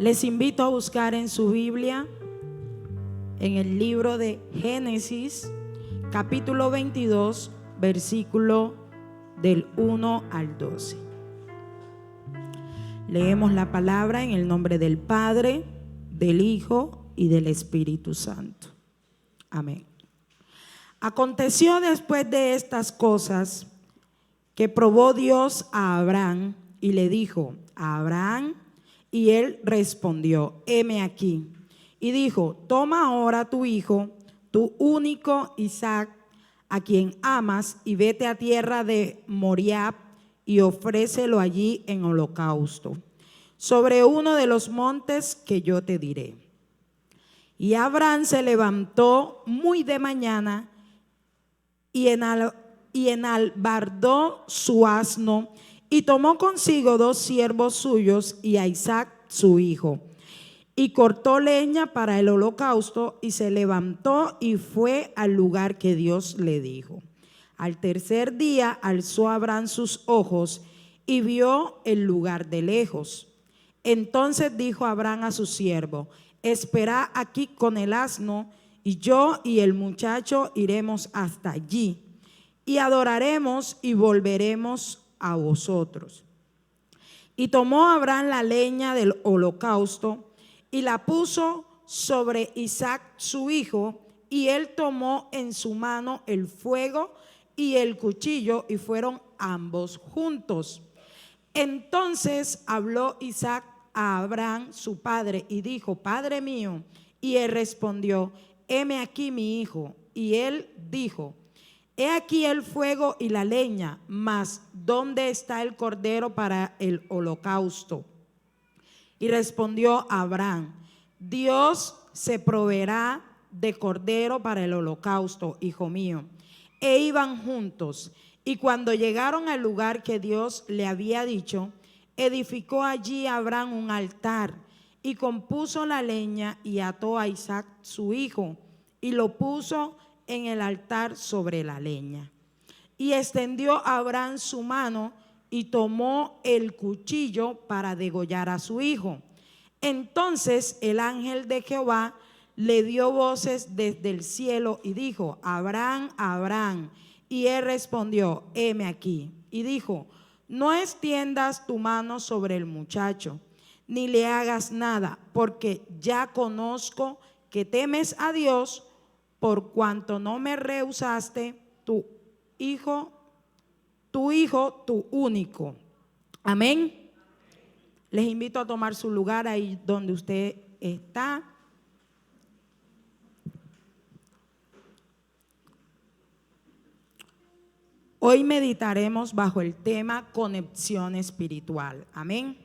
Les invito a buscar en su Biblia, en el libro de Génesis, capítulo 22, versículo del 1 al 12. Leemos la palabra en el nombre del Padre, del Hijo y del Espíritu Santo. Amén. Aconteció después de estas cosas que probó Dios a Abraham y le dijo: Abraham. Y él respondió: heme aquí. Y dijo: toma ahora tu hijo, tu único Isaac, a quien amas, y vete a tierra de Moriah y ofrécelo allí en holocausto, sobre uno de los montes que yo te diré. Y Abraham se levantó muy de mañana y enalbardó su asno, y tomó consigo 2 siervos suyos y a Isaac su hijo, y cortó leña para el holocausto, y se levantó y fue al lugar que Dios le dijo. Al tercer día alzó Abraham sus ojos y vio el lugar de lejos. Entonces dijo Abraham a su siervo: espera aquí con el asno, y yo y el muchacho iremos hasta allí, y adoraremos y volveremos a vosotros. Y tomó Abraham la leña del holocausto y la puso sobre Isaac su hijo, y él tomó en su mano el fuego y el cuchillo, y fueron ambos juntos. Entonces habló Isaac a Abraham su padre y dijo: Padre mío. Y él respondió: heme aquí mi hijo. Y él dijo: he aquí el fuego y la leña, mas ¿dónde está el cordero para el holocausto? Y respondió Abraham: Dios se proveerá de cordero para el holocausto, hijo mío. E iban juntos, y cuando llegaron al lugar que Dios le había dicho, edificó allí Abraham un altar, y compuso la leña, y ató a Isaac su hijo, y lo puso en el altar sobre la leña. Y extendió Abraham su mano y tomó el cuchillo para degollar a su hijo. Entonces el ángel de Jehová le dio voces desde el cielo y dijo: Abraham, Abraham. Y él respondió: heme aquí. Y dijo: no extiendas tu mano sobre el muchacho, ni le hagas nada, porque ya conozco que temes a Dios, por cuanto no me rehusaste tu hijo, tu único. Amén. Les invito a tomar su lugar ahí donde usted está. Hoy meditaremos bajo el tema conexión espiritual. Amén.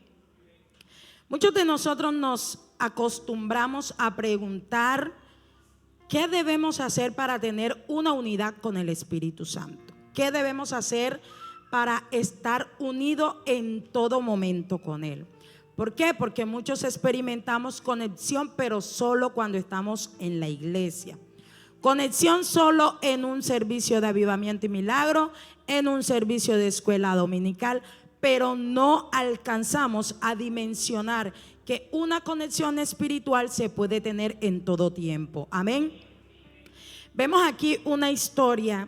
Muchos de nosotros nos acostumbramos a preguntar: ¿qué debemos hacer para tener una unidad con el Espíritu Santo? ¿Qué debemos hacer para estar unidos en todo momento con Él? ¿Por qué? Porque muchos experimentamos conexión, pero solo cuando estamos en la iglesia. Conexión solo en un servicio de avivamiento y milagro, en un servicio de escuela dominical, pero no alcanzamos a dimensionar que una conexión espiritual se puede tener en todo tiempo. Amén. Vemos aquí una historia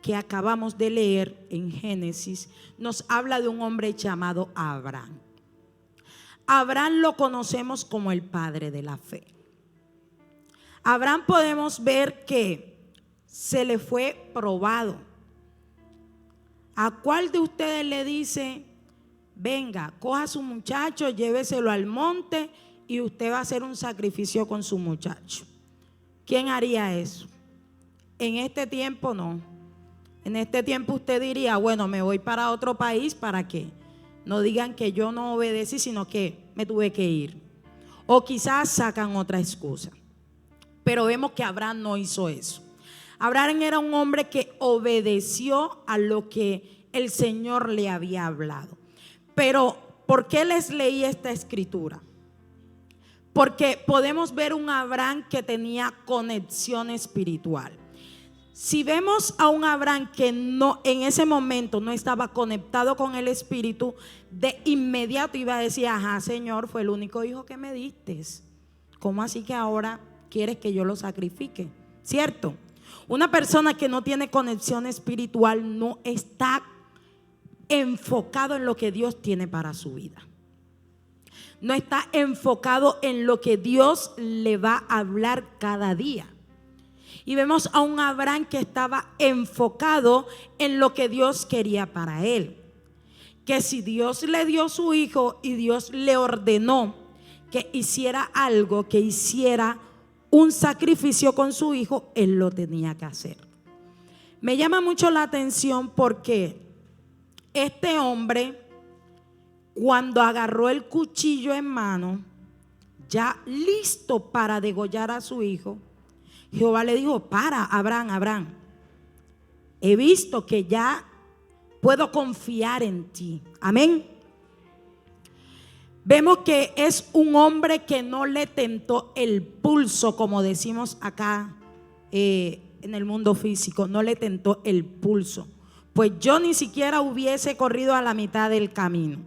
que acabamos de leer en Génesis. Nos habla de un hombre llamado Abraham. Abraham lo conocemos como el padre de la fe. Abraham podemos ver que se le fue probado. ¿A cuál de ustedes le dice: venga, coja a su muchacho, lléveselo al monte y usted va a hacer un sacrificio con su muchacho? ¿Quién haría eso? En este tiempo no. En este tiempo usted diría: bueno, me voy para otro país para que no digan que yo no obedecí, sino que me tuve que ir. O quizás sacan otra excusa. Pero vemos que Abraham no hizo eso. Abraham era un hombre que obedeció a lo que el Señor le había hablado. Pero ¿por qué les leí esta escritura? Porque podemos ver un Abraham que tenía conexión espiritual. Si vemos a un Abraham que no, en ese momento no estaba conectado con el Espíritu, de inmediato iba a decir: ajá, Señor, fue el único hijo que me diste. ¿Cómo así que ahora quieres que yo lo sacrifique? ¿Cierto? Una persona que no tiene conexión espiritual no está enfocado en lo que Dios tiene para su vida. No está enfocado en lo que Dios le va a hablar cada día. Y vemos a un Abraham que estaba enfocado en lo que Dios quería para él. Que si Dios le dio su hijo y Dios le ordenó que hiciera algo, que hiciera un sacrificio con su hijo, él lo tenía que hacer. Me llama mucho la atención porque este hombre, cuando agarró el cuchillo en mano, ya listo para degollar a su hijo, Jehová le dijo: para, Abraham, he visto que ya puedo confiar en ti. Amén. Vemos que es un hombre que no le tentó el pulso, como decimos acá en el mundo físico. No le tentó el pulso. Pues yo ni siquiera hubiese corrido a la mitad del camino.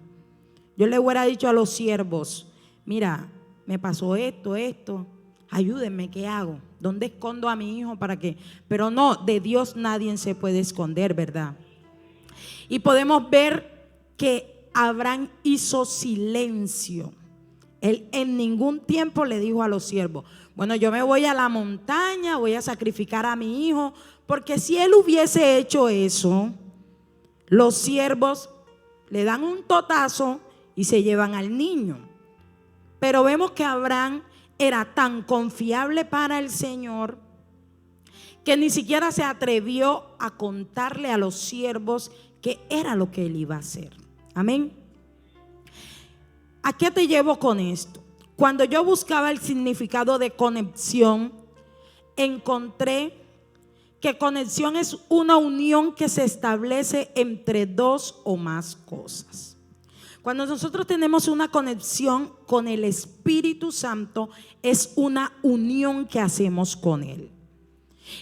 Yo le hubiera dicho a los siervos: mira, me pasó esto, ayúdenme, ¿qué hago? ¿Dónde escondo a mi hijo para qué? Pero no, de Dios nadie se puede esconder, ¿verdad? Y podemos ver que Abraham hizo silencio. Él en ningún tiempo le dijo a los siervos: bueno, yo me voy a la montaña, voy a sacrificar a mi hijo. Porque si él hubiese hecho eso, los siervos le dan un totazo y se llevan al niño. Pero vemos que Abraham era tan confiable para el Señor que ni siquiera se atrevió a contarle a los siervos qué era lo que él iba a hacer. Amén. ¿A qué te llevo con esto? Cuando yo buscaba el significado de conexión, encontré que conexión es una unión que se establece entre dos o más cosas. Cuando nosotros tenemos una conexión con el Espíritu Santo, es una unión que hacemos con Él.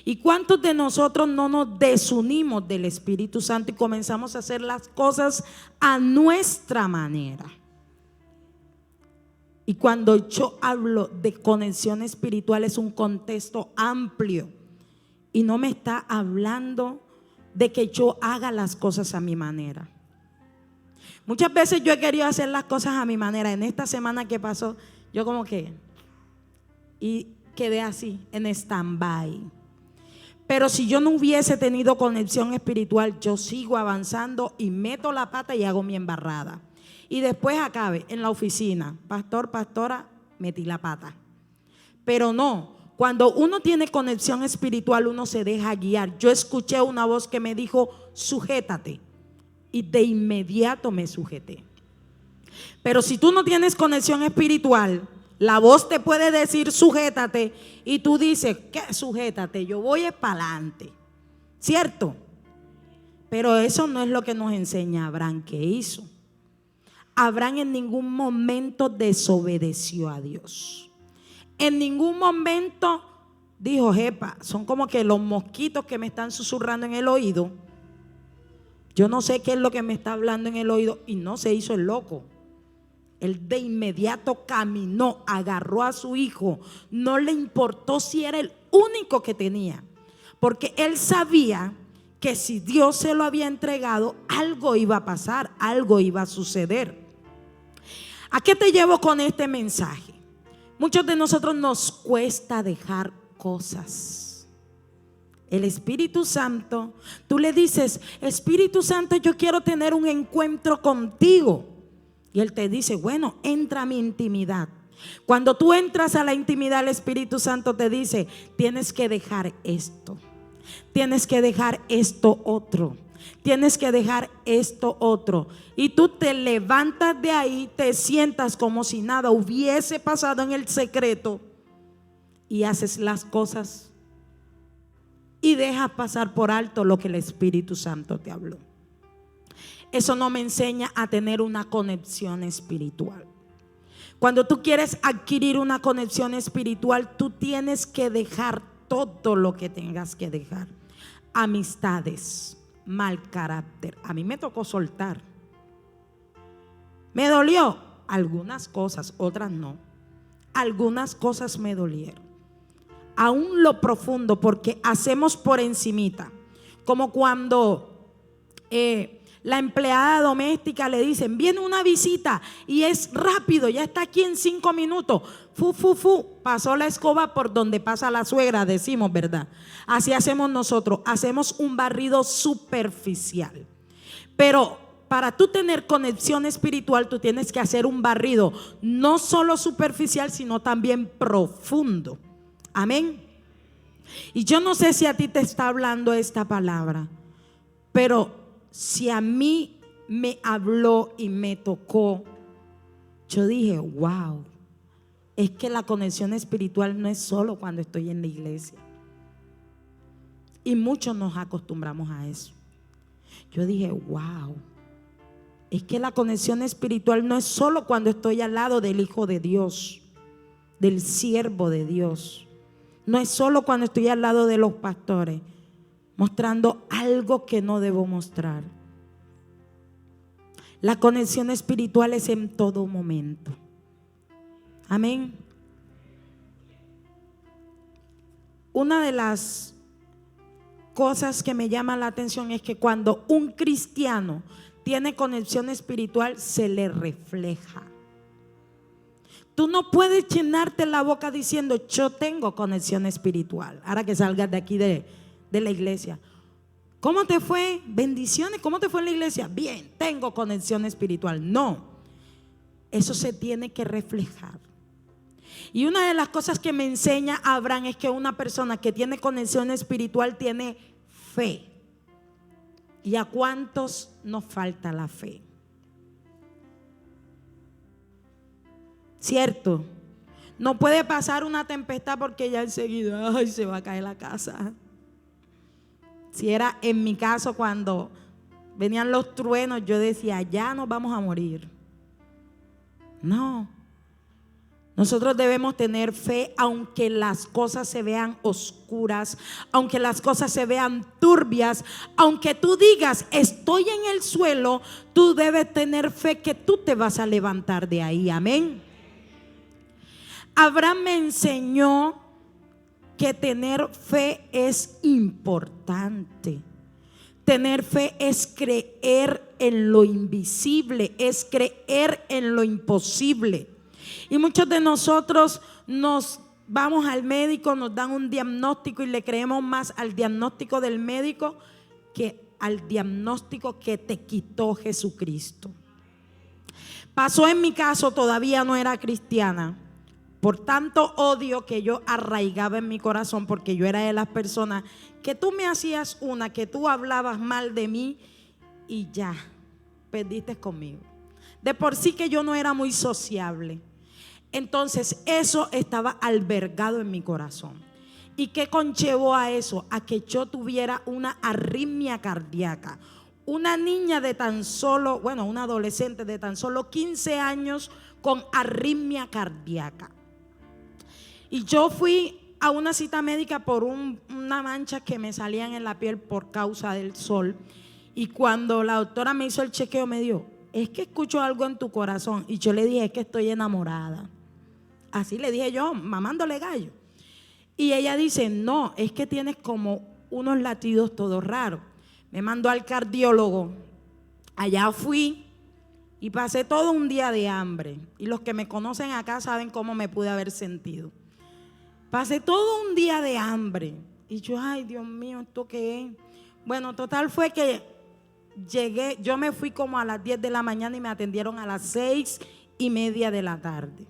¿Y cuántos de nosotros no nos desunimos del Espíritu Santo y comenzamos a hacer las cosas a nuestra manera? Y cuando yo hablo de conexión espiritual, es un contexto amplio y no me está hablando de que yo haga las cosas a mi manera. Muchas veces yo he querido hacer las cosas a mi manera. En esta semana que pasó, yo como que y quedé así en stand-by. Pero si yo no hubiese tenido conexión espiritual, yo sigo avanzando y meto la pata y hago mi embarrada. Y después acabe en la oficina: pastor, pastora, metí la pata. Pero no, cuando uno tiene conexión espiritual, uno se deja guiar. Yo escuché una voz que me dijo: sujétate. Y de inmediato me sujeté. Pero si tú no tienes conexión espiritual, la voz te puede decir: sujétate, y tú dices: ¿qué sujétate? Yo voy para adelante, ¿cierto? Pero eso no es lo que nos enseña Abraham que hizo. Abraham en ningún momento desobedeció a Dios. En ningún momento dijo: jepa, son como que los mosquitos que me están susurrando en el oído. Yo no sé qué es lo que me está hablando en el oído. Y no se hizo el loco. Él de inmediato caminó, agarró a su hijo. No le importó si era el único que tenía, porque él sabía que si Dios se lo había entregado, algo iba a pasar, algo iba a suceder. ¿A qué te llevo con este mensaje? Muchos de nosotros nos cuesta dejar cosas. El Espíritu Santo, tú le dices: Espíritu Santo, yo quiero tener un encuentro contigo. Y Él te dice: bueno, entra a mi intimidad. Cuando tú entras a la intimidad, el Espíritu Santo te dice: tienes que dejar esto, tienes que dejar esto otro, tienes que dejar esto otro. Y tú te levantas de ahí, te sientas como si nada hubiese pasado en el secreto y haces las cosas y dejas pasar por alto lo que el Espíritu Santo te habló. Eso no me enseña a tener una conexión espiritual. Cuando tú quieres adquirir una conexión espiritual, tú tienes que dejar todo lo que tengas que dejar. amistades, mal carácter. A mí me tocó soltar. Me dolió algunas cosas, otras no. Algunas cosas me dolieron. Aún lo profundo, porque hacemos por encimita. Como cuando la empleada doméstica le dicen, viene una visita y es rápido, ya está aquí en 5 minutos. Pasó la escoba por donde pasa la suegra, decimos, ¿verdad? Así hacemos nosotros, hacemos un barrido superficial. Pero para tú tener conexión espiritual, tú tienes que hacer un barrido no solo superficial, sino también profundo. Amén. Y yo no sé si a ti te está hablando esta palabra, pero si a mí me habló y me tocó, yo dije, wow, es que la conexión espiritual no es solo cuando estoy en la iglesia. Y muchos nos acostumbramos a eso. Yo dije, wow, es que la conexión espiritual no es solo cuando estoy al lado del Hijo de Dios, del siervo de Dios. No es solo cuando estoy al lado de los pastores, mostrando algo que no debo mostrar. La conexión espiritual es en todo momento. Amén. Una de las cosas que me llama la atención es que cuando un cristiano tiene conexión espiritual, se le refleja. Tú no puedes llenarte la boca diciendo, yo tengo conexión espiritual. Ahora que salgas de aquí de la iglesia, ¿cómo te fue? Bendiciones, ¿cómo te fue en la iglesia? Bien, tengo conexión espiritual. No, eso se tiene que reflejar. Y una de las cosas que me enseña Abraham es que una persona que tiene conexión espiritual tiene fe. ¿Y a cuántos nos falta la fe? ¿Cierto? No puede pasar una tempestad porque ya enseguida, ay, se va a caer la casa. Si era en mi caso cuando venían los truenos, yo decía, ya nos vamos a morir. No. Nosotros debemos tener fe aunque las cosas se vean oscuras, aunque las cosas se vean turbias, aunque tú digas, estoy en el suelo, tú debes tener fe que tú te vas a levantar de ahí. Amén. Abraham me enseñó que tener fe es importante. Tener fe es creer en lo invisible, es creer en lo imposible. Y muchos de nosotros nos vamos al médico, nos dan un diagnóstico y le creemos más al diagnóstico del médico que al diagnóstico que te quitó Jesucristo. Pasó en mi caso, todavía no era cristiana. Por tanto odio que yo arraigaba en mi corazón, porque yo era de las personas que tú me hacías una, que tú hablabas mal de mí y ya, perdiste conmigo. De por sí que yo no era muy sociable. Entonces eso estaba albergado en mi corazón. ¿Y qué conllevó a eso? A que yo tuviera una arritmia cardíaca. Una niña de tan solo, una adolescente de tan solo 15 años con arritmia cardíaca. Y yo fui a una cita médica por una mancha que me salían en la piel por causa del sol. Y cuando la doctora me hizo el chequeo me dijo, es que escucho algo en tu corazón. Y yo le dije, es que estoy enamorada. Así le dije yo, mamándole gallo. Y ella dice, no, es que tienes como unos latidos todos raros. Me mandó al cardiólogo. Allá fui y pasé todo un día de hambre. Y los que me conocen acá saben cómo me pude haber sentido. Pasé todo un día de hambre. Y yo, ay, Dios mío, ¿esto qué es? Bueno, total fue que llegué, yo me fui como a las 10 de la mañana y me atendieron a las 6:30 de la tarde.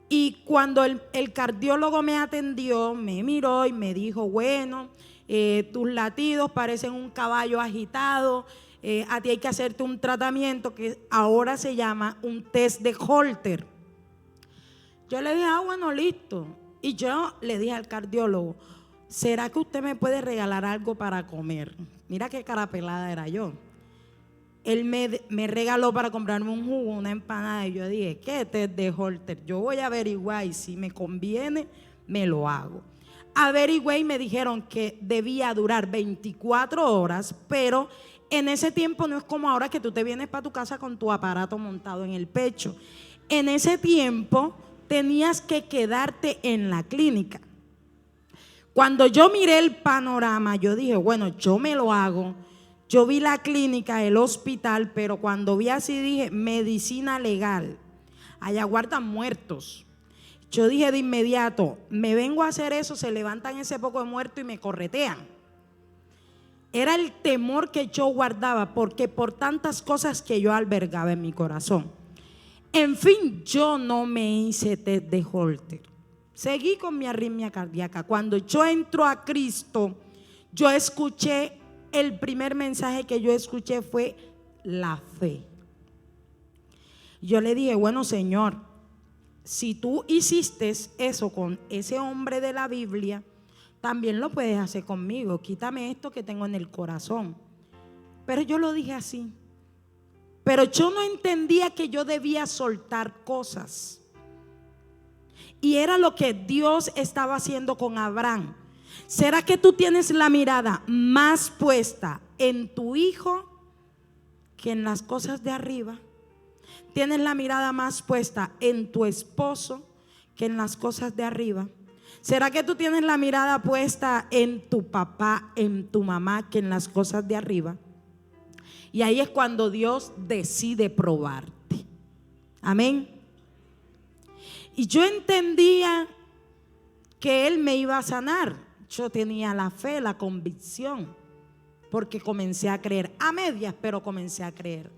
Y cuando el cardiólogo me atendió, me miró y me dijo, bueno, tus latidos parecen un caballo agitado, a ti hay que hacerte un tratamiento que ahora se llama un test de Holter. Yo le dije, bueno, listo. Y yo le dije al cardiólogo, ¿será que usted me puede regalar algo para comer? Mira qué carapelada era yo. Él me regaló para comprarme un jugo, una empanada. Y yo dije, ¿qué test de Holter? Yo voy a averiguar y si me conviene, me lo hago. Averigüé y me dijeron que debía durar 24 horas, pero en ese tiempo no es como ahora que tú te vienes para tu casa con tu aparato montado en el pecho. En ese tiempo tenías que quedarte en la clínica. Cuando yo miré el panorama, yo dije, bueno, yo me lo hago. Yo vi la clínica, el hospital, pero cuando vi así dije, medicina legal. Allá guardan muertos. Yo dije de inmediato, me vengo a hacer eso, se levantan ese poco de muertos y me corretean. Era el temor que yo guardaba, porque por tantas cosas que yo albergaba en mi corazón. En fin, yo no me hice test de Holter. Seguí con mi arritmia cardíaca. Cuando yo entro a Cristo, yo escuché, el primer mensaje que yo escuché fue la fe. Yo le dije, bueno, Señor, si tú hiciste eso con ese hombre de la Biblia, también lo puedes hacer conmigo. Quítame esto que tengo en el corazón. Pero yo lo dije así. Pero yo no entendía que yo debía soltar cosas. Y era lo que Dios estaba haciendo con Abraham. ¿Será que tú tienes la mirada más puesta en tu hijo que en las cosas de arriba? ¿Tienes la mirada más puesta en tu esposo que en las cosas de arriba? ¿Será que tú tienes la mirada puesta en tu papá, en tu mamá, que en las cosas de arriba? Y ahí es cuando Dios decide probarte. Amén. Y yo entendía que Él me iba a sanar. Yo tenía la fe, la convicción, porque comencé a creer, a medias, pero comencé a creer.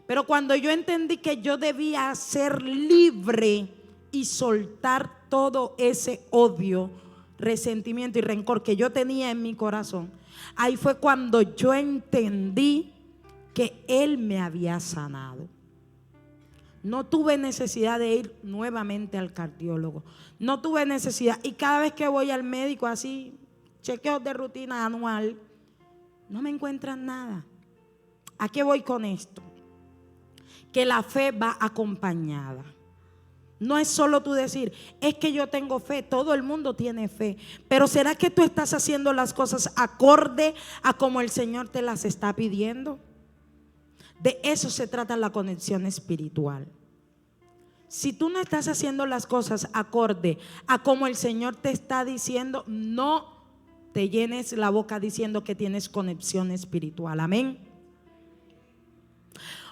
Pero cuando yo entendí que yo debía ser libre y soltar todo ese odio, resentimiento y rencor que yo tenía en mi corazón, ahí fue cuando yo entendí que Él me había sanado. No tuve necesidad de ir nuevamente al cardiólogo. No tuve necesidad. Y cada vez que voy al médico así, chequeos de rutina anual, no me encuentran nada. ¿A qué voy con esto? Que la fe va acompañada. No es solo tú decir, es que yo tengo fe. Todo el mundo tiene fe. Pero ¿será que tú estás haciendo las cosas acorde a como el Señor te las está pidiendo? De eso se trata la conexión espiritual. Si tú no estás haciendo las cosas acorde a como el Señor te está diciendo, no te llenes la boca diciendo que tienes conexión espiritual. Amén.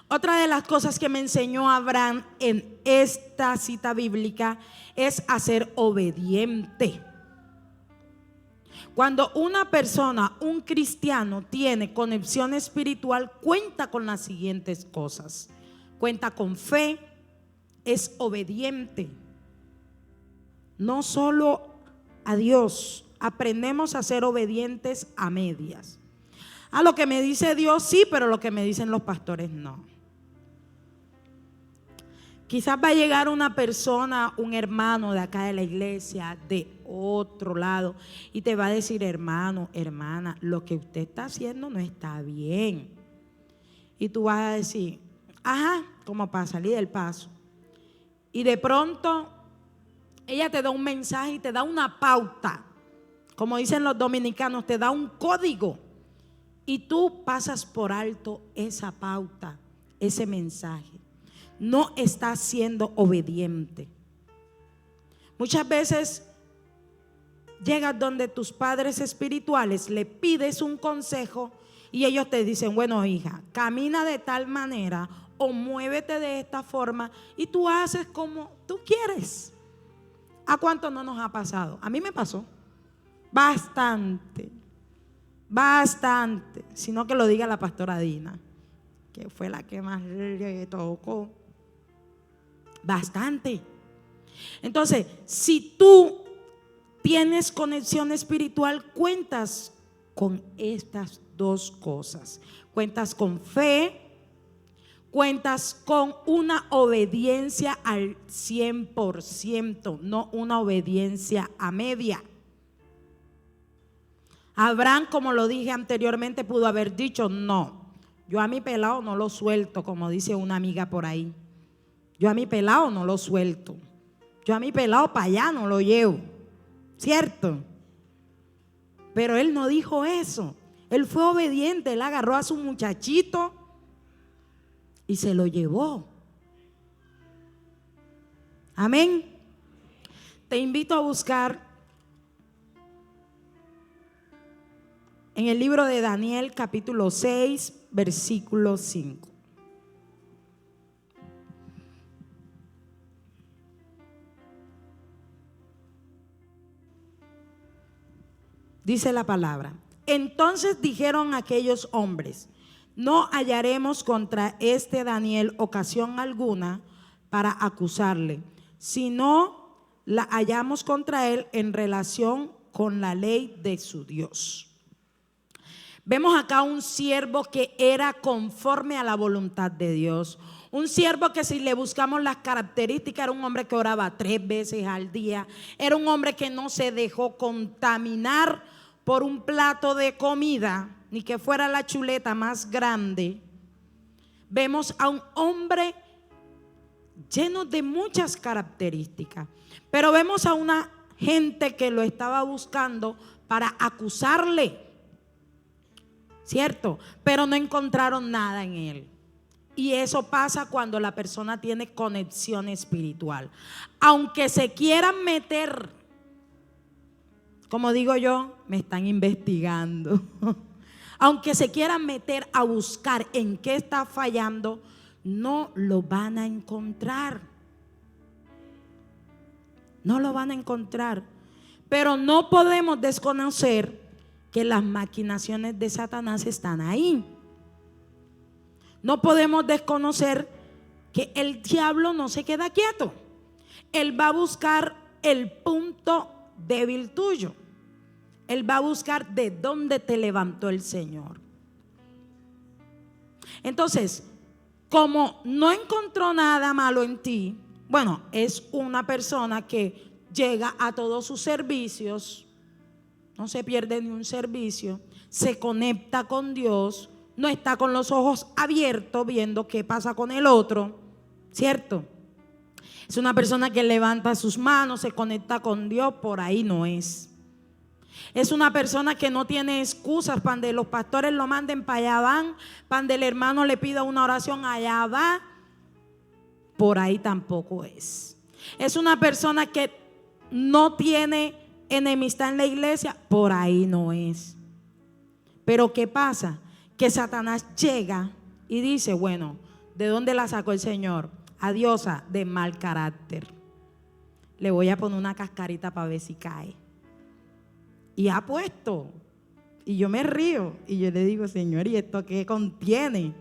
Otra de las cosas que me enseñó Abraham en esta cita bíblica es a ser obediente. Cuando una persona, un cristiano, tiene conexión espiritual, cuenta con las siguientes cosas. Cuenta con fe, es obediente. No solo a Dios, aprendemos a ser obedientes a medias. A lo que me dice Dios sí, pero lo que me dicen los pastores no. Quizás va a llegar una persona, un hermano de acá de la iglesia, de otro lado, y te va a decir, hermano, hermana, lo que usted está haciendo no está bien. Y tú vas a decir, ajá, como para salir del paso. Y de pronto ella te da un mensaje y te da una pauta. Como dicen los dominicanos, te da un código. Y tú pasas por alto esa pauta, ese mensaje. No estás siendo obediente. Muchas veces llegas donde tus padres espirituales, le pides un consejo y ellos te dicen, bueno, hija, camina de tal manera o muévete de esta forma, y tú haces como tú quieres. ¿A cuánto no nos ha pasado? A mí me pasó bastante, sino que lo diga la pastora Dina, que fue la que más le tocó. Bastante. Entonces, si tú tienes conexión espiritual, cuentas con estas dos cosas. Cuentas con fe, cuentas con una obediencia al 100%, no una obediencia a media. Abraham, como lo dije anteriormente, pudo haber dicho, no, yo a mi pelado no lo suelto, como dice una amiga por ahí. Yo a mi pelado no lo suelto. Yo a mi pelado para allá no lo llevo. ¿Cierto? Pero él no dijo eso. Él fue obediente, él agarró a su muchachito y se lo llevó. Amén. Te invito a buscar en el libro de Daniel capítulo 6, versículo 5. Dice la palabra: entonces dijeron aquellos hombres: no hallaremos contra este Daniel ocasión alguna para acusarle, sino la hallamos contra él en relación con la ley de su Dios. Vemos acá un siervo que era conforme a la voluntad de Dios. Un siervo que, si le buscamos las características, era un hombre que oraba 3 veces al día. Era un hombre que no se dejó contaminar por un plato de comida, ni que fuera la chuleta más grande. Vemos a un hombre lleno de muchas características, pero vemos a una gente que lo estaba buscando para acusarle, ¿cierto? Pero no encontraron nada en él. Y eso pasa cuando la persona tiene conexión espiritual. Aunque se quieran meter, como digo yo, me están investigando. Aunque se quieran meter a buscar en qué está fallando, no lo van a encontrar. No lo van a encontrar. Pero no podemos desconocer que las maquinaciones de Satanás están ahí. No podemos desconocer que el diablo no se queda quieto. Él va a buscar el punto débil tuyo. Él va a buscar de dónde te levantó el Señor. Entonces, como no encontró nada malo en ti, bueno, es una persona que llega a todos sus servicios, no se pierde ni un servicio, se conecta con Dios, no está con los ojos abiertos viendo qué pasa con el otro, ¿cierto? Es una persona que levanta sus manos, se conecta con Dios, por ahí no es. Es una persona que no tiene excusas. Para donde los pastores lo manden, para allá van. Para donde el hermano le pida una oración, allá va. Por ahí tampoco es. Es una persona que no tiene enemistad en la iglesia, por ahí no es. Pero ¿qué pasa? Que Satanás llega y dice: bueno, ¿de dónde la sacó el Señor? A diosa de mal carácter. Le voy a poner una cascarita para ver si cae. Y ha puesto. Y yo me río. Y yo le digo: Señor, ¿y esto qué contiene?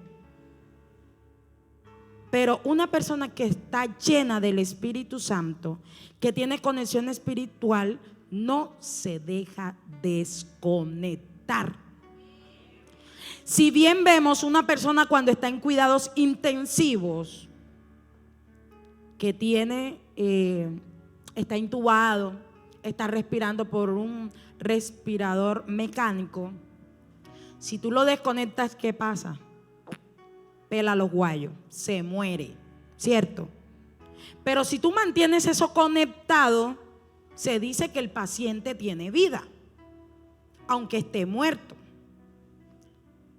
Pero una persona que está llena del Espíritu Santo, que tiene conexión espiritual, no se deja desconectar. Si bien vemos una persona cuando está en cuidados intensivos, que tiene, está intubado, está respirando por un respirador mecánico, si tú lo desconectas, ¿qué pasa? Pela los guayos, se muere, ¿cierto? Pero si tú mantienes eso conectado, se dice que el paciente tiene vida, aunque esté muerto.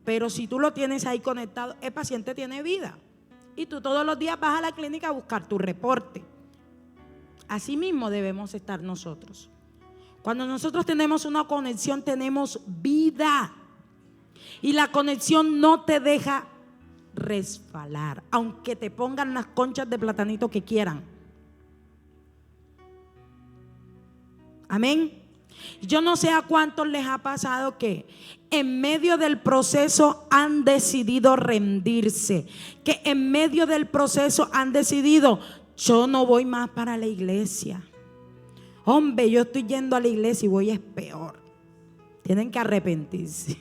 Pero si tú lo tienes ahí conectado, el paciente tiene vida. Y tú todos los días vas a la clínica a buscar tu reporte. Así mismo debemos estar nosotros. Cuando nosotros tenemos una conexión, tenemos vida. Y la conexión no te deja resbalar, aunque te pongan las conchas de platanito que quieran. Amén. Yo no sé a cuántos les ha pasado que en medio del proceso han decidido rendirse, que en medio del proceso han decidido: yo no voy más para la iglesia. Hombre, yo estoy yendo a la iglesia y voy es peor. Tienen que arrepentirse.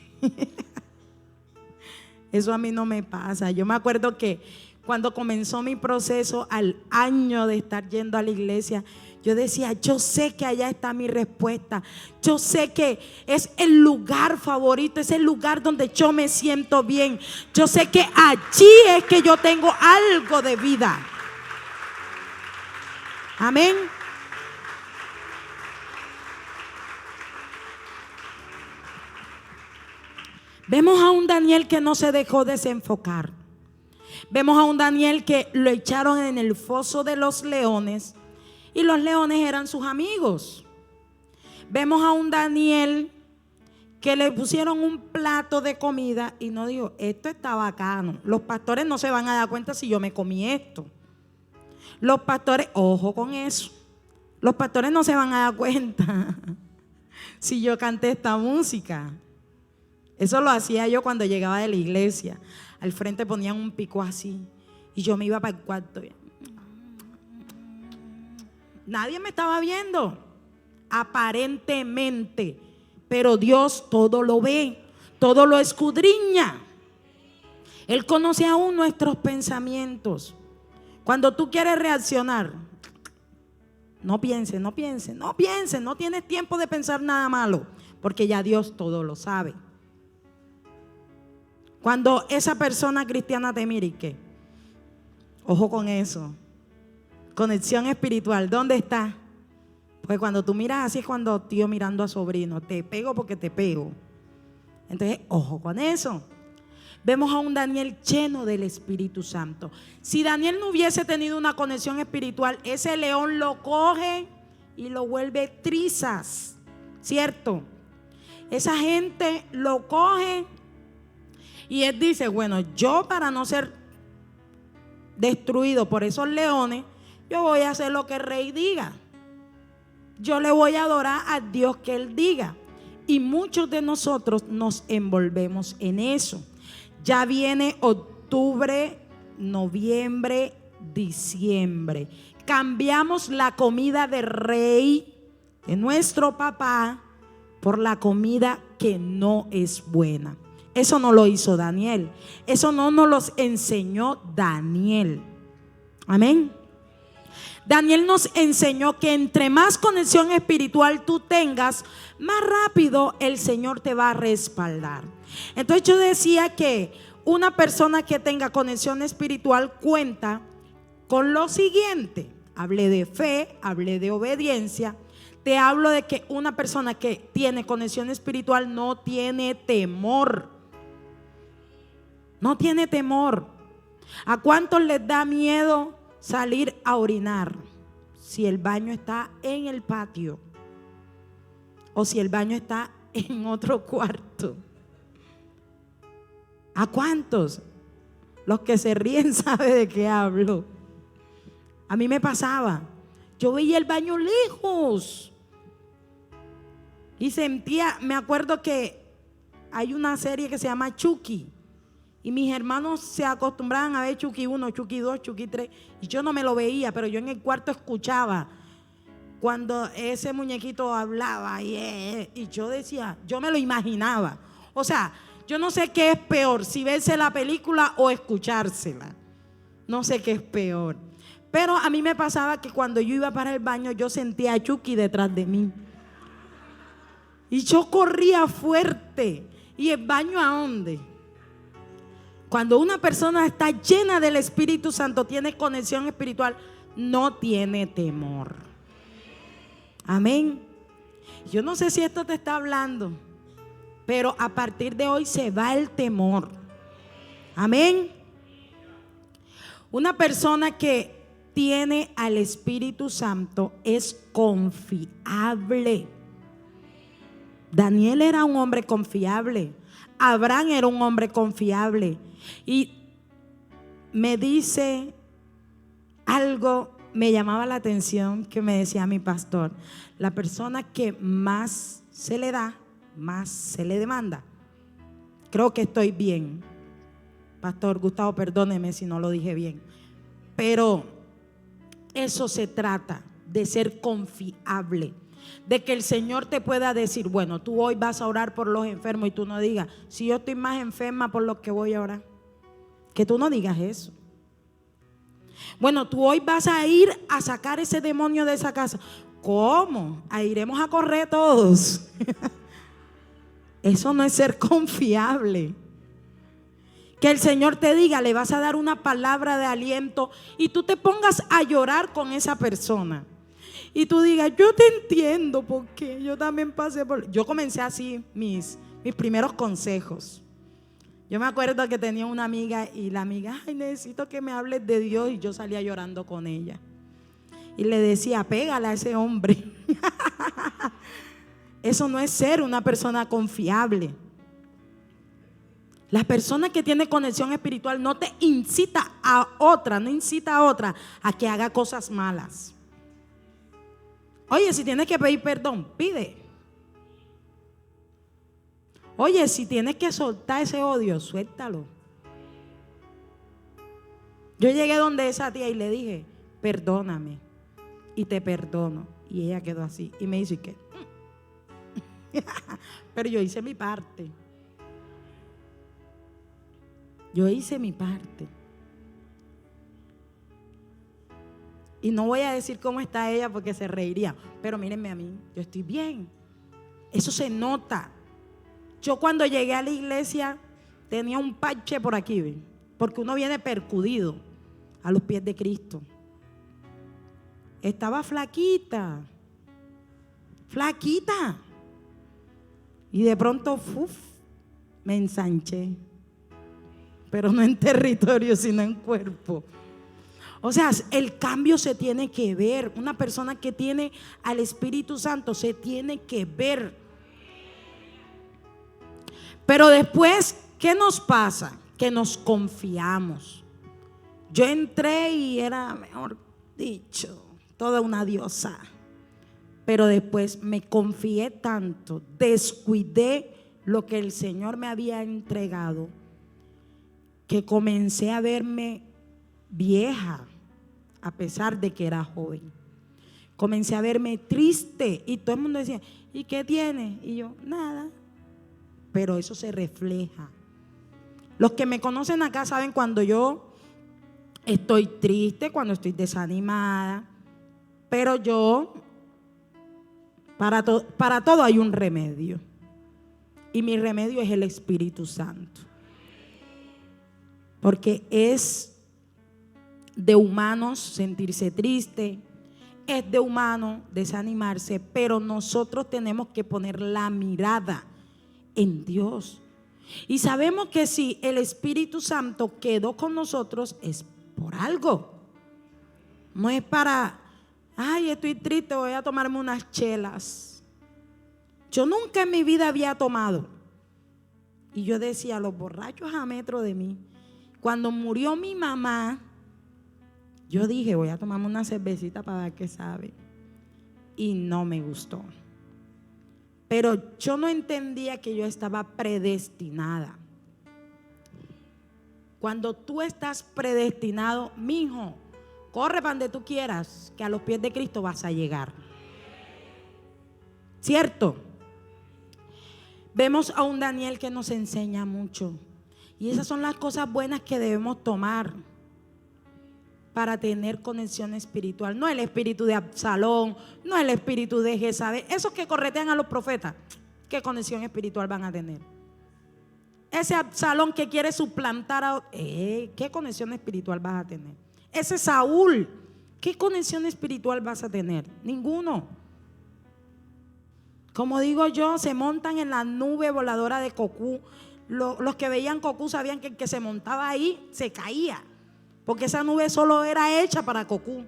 Eso a mí no me pasa. Yo me acuerdo que cuando comenzó mi proceso, al año de estar yendo a la iglesia, yo decía: yo sé que allá está mi respuesta. Yo sé que es el lugar favorito, es el lugar donde yo me siento bien. Yo sé que allí es que yo tengo algo de vida. Amén. Vemos a un Daniel que no se dejó desenfocar. Vemos a un Daniel que lo echaron en el foso de los leones y los leones eran sus amigos. Vemos a un Daniel que le pusieron un plato de comida y no dijo, esto está bacano. Los pastores no se van a dar cuenta si yo me comí esto. Los pastores, ojo con eso, los pastores no se van a dar cuenta si yo canté esta música. Eso lo hacía yo cuando llegaba de la iglesia. Al frente ponían un pico así y yo me iba para el cuarto. Nadie me estaba viendo, aparentemente, pero Dios todo lo ve, todo lo escudriña. Él conoce aún nuestros pensamientos. Cuando tú quieres reaccionar, no pienses, no tienes tiempo de pensar nada malo, porque ya Dios todo lo sabe. Cuando esa persona cristiana te mire, ¿qué? Ojo con eso. Conexión espiritual, ¿dónde está? Pues cuando tú miras así es cuando tío mirando a sobrino, te pego porque te pego. Entonces, ojo con eso. Vemos a un Daniel lleno del Espíritu Santo. Si Daniel no hubiese tenido una conexión espiritual, ese león lo coge y lo vuelve trizas, ¿cierto? Esa gente lo coge y él dice, bueno, yo para no ser destruido por esos leones, yo voy a hacer lo que el rey diga. Yo le voy a adorar a Dios que Él diga. Y muchos de nosotros nos envolvemos en eso. Ya viene octubre, noviembre, diciembre. Cambiamos la comida de rey, de nuestro papá, por la comida que no es buena. Eso no lo hizo Daniel. Eso no nos lo enseñó Daniel. Amén. Daniel nos enseñó que entre más conexión espiritual tú tengas, más rápido el Señor te va a respaldar. Entonces yo decía que una persona que tenga conexión espiritual cuenta con lo siguiente. Hablé de fe, hablé de obediencia. Te hablo de que una persona que tiene conexión espiritual no tiene temor. No tiene temor. ¿A cuántos les da miedo salir a orinar si el baño está en el patio o si el baño está en otro cuarto? ¿A cuántos? Los que se ríen saben de qué hablo. A mí me pasaba, yo veía el baño lejos y sentía, me acuerdo que hay una serie que se llama Chucky. Y mis hermanos se acostumbraban a ver Chucky 1, Chucky 2, Chucky 3. Y yo no me lo veía, pero yo en el cuarto escuchaba cuando ese muñequito hablaba. Y yo decía, yo me lo imaginaba. O sea, yo no sé qué es peor, si verse la película o escuchársela. No sé qué es peor. Pero a mí me pasaba que cuando yo iba para el baño, yo sentía a Chucky detrás de mí. Y yo corría fuerte. ¿Y el baño a dónde? Cuando una persona está llena del Espíritu Santo, tiene conexión espiritual, no tiene temor. Amén. Yo no sé si esto te está hablando, pero a partir de hoy se va el temor. Amén. Una persona que tiene al Espíritu Santo es confiable. Daniel era un hombre confiable. Abraham era un hombre confiable. Y me dice algo, me llamaba la atención, que me decía mi pastor: la persona que más se le da, más se le demanda. Creo que estoy bien, Pastor Gustavo, perdóneme si no lo dije bien, pero eso se trata, de ser confiable. De que el Señor te pueda decir, bueno, tú hoy vas a orar por los enfermos, y tú no digas, si yo estoy más enferma por los que voy a orar. Que tú no digas eso. Bueno, tú hoy vas a ir a sacar ese demonio de esa casa. ¿Cómo? Ahí iremos a correr todos. Eso no es ser confiable. Que el Señor te diga, le vas a dar una palabra de aliento y tú te pongas a llorar con esa persona. Y tú digas, yo te entiendo porque yo también pasé por... Yo comencé así mis primeros consejos. Yo me acuerdo que tenía una amiga y la amiga, ay, necesito que me hables de Dios, y yo salía llorando con ella. Y le decía, pégale a ese hombre. Eso no es ser una persona confiable. La persona que tiene conexión espiritual no te incita a otra, no incita a otra a que haga cosas malas. Oye, si tienes que pedir perdón, pide. Oye, si tienes que soltar ese odio, suéltalo. Yo llegué donde esa tía y le dije, perdóname y te perdono. Y ella quedó así y me dice, ¿qué? Pero yo hice mi parte. Yo hice mi parte. Y no voy a decir cómo está ella porque se reiría. Pero mírenme a mí, yo estoy bien. Eso se nota. Yo cuando llegué a la iglesia tenía un parche por aquí, ¿ven? Porque uno viene percudido a los pies de Cristo. Estaba flaquita. Flaquita. Y de pronto, me ensanché. Pero no en territorio, sino en cuerpo. O sea, el cambio se tiene que ver. Una persona que tiene al Espíritu Santo se tiene que ver. Pero después, ¿qué nos pasa? Que nos confiamos. Yo entré y era, mejor dicho, toda una diosa. Pero después me confié tanto, descuidé lo que el Señor me había entregado, que comencé a verme vieja, a pesar de que era joven. Comencé a verme triste y todo el mundo decía, ¿y qué tiene? Y yo, nada. Pero eso se refleja. Los que me conocen acá saben cuando yo estoy triste, cuando estoy desanimada. Pero yo, para todo hay un remedio. Y mi remedio es el Espíritu Santo. Porque es de humanos sentirse triste, es de humano desanimarse, pero nosotros tenemos que poner la mirada en Dios. Y sabemos que si el Espíritu Santo quedó con nosotros es por algo. No es para, ay, estoy triste, voy a tomarme unas chelas. Yo nunca en mi vida había tomado. Y yo decía, los borrachos a metro de mí. Cuando murió mi mamá, yo dije, voy a tomarme una cervecita para ver qué sabe. Y no me gustó. Pero yo no entendía que yo estaba predestinada. Cuando tú estás predestinado, mijo, corre para donde tú quieras, que a los pies de Cristo vas a llegar. ¿Cierto? Vemos a un Daniel que nos enseña mucho. Y esas son las cosas buenas que debemos tomar para tener conexión espiritual. No el espíritu de Absalón, no el espíritu de Jezabel. Esos que corretean a los profetas, ¿qué conexión espiritual van a tener? Ese Absalón que quiere suplantar a ¿qué conexión espiritual vas a tener? Ese Saúl, ¿qué conexión espiritual vas a tener? Ninguno. Como digo yo, se montan en la nube voladora de Cocú. Los que veían Cocú sabían que el que se montaba ahí se caía, porque esa nube solo era hecha para Cocú.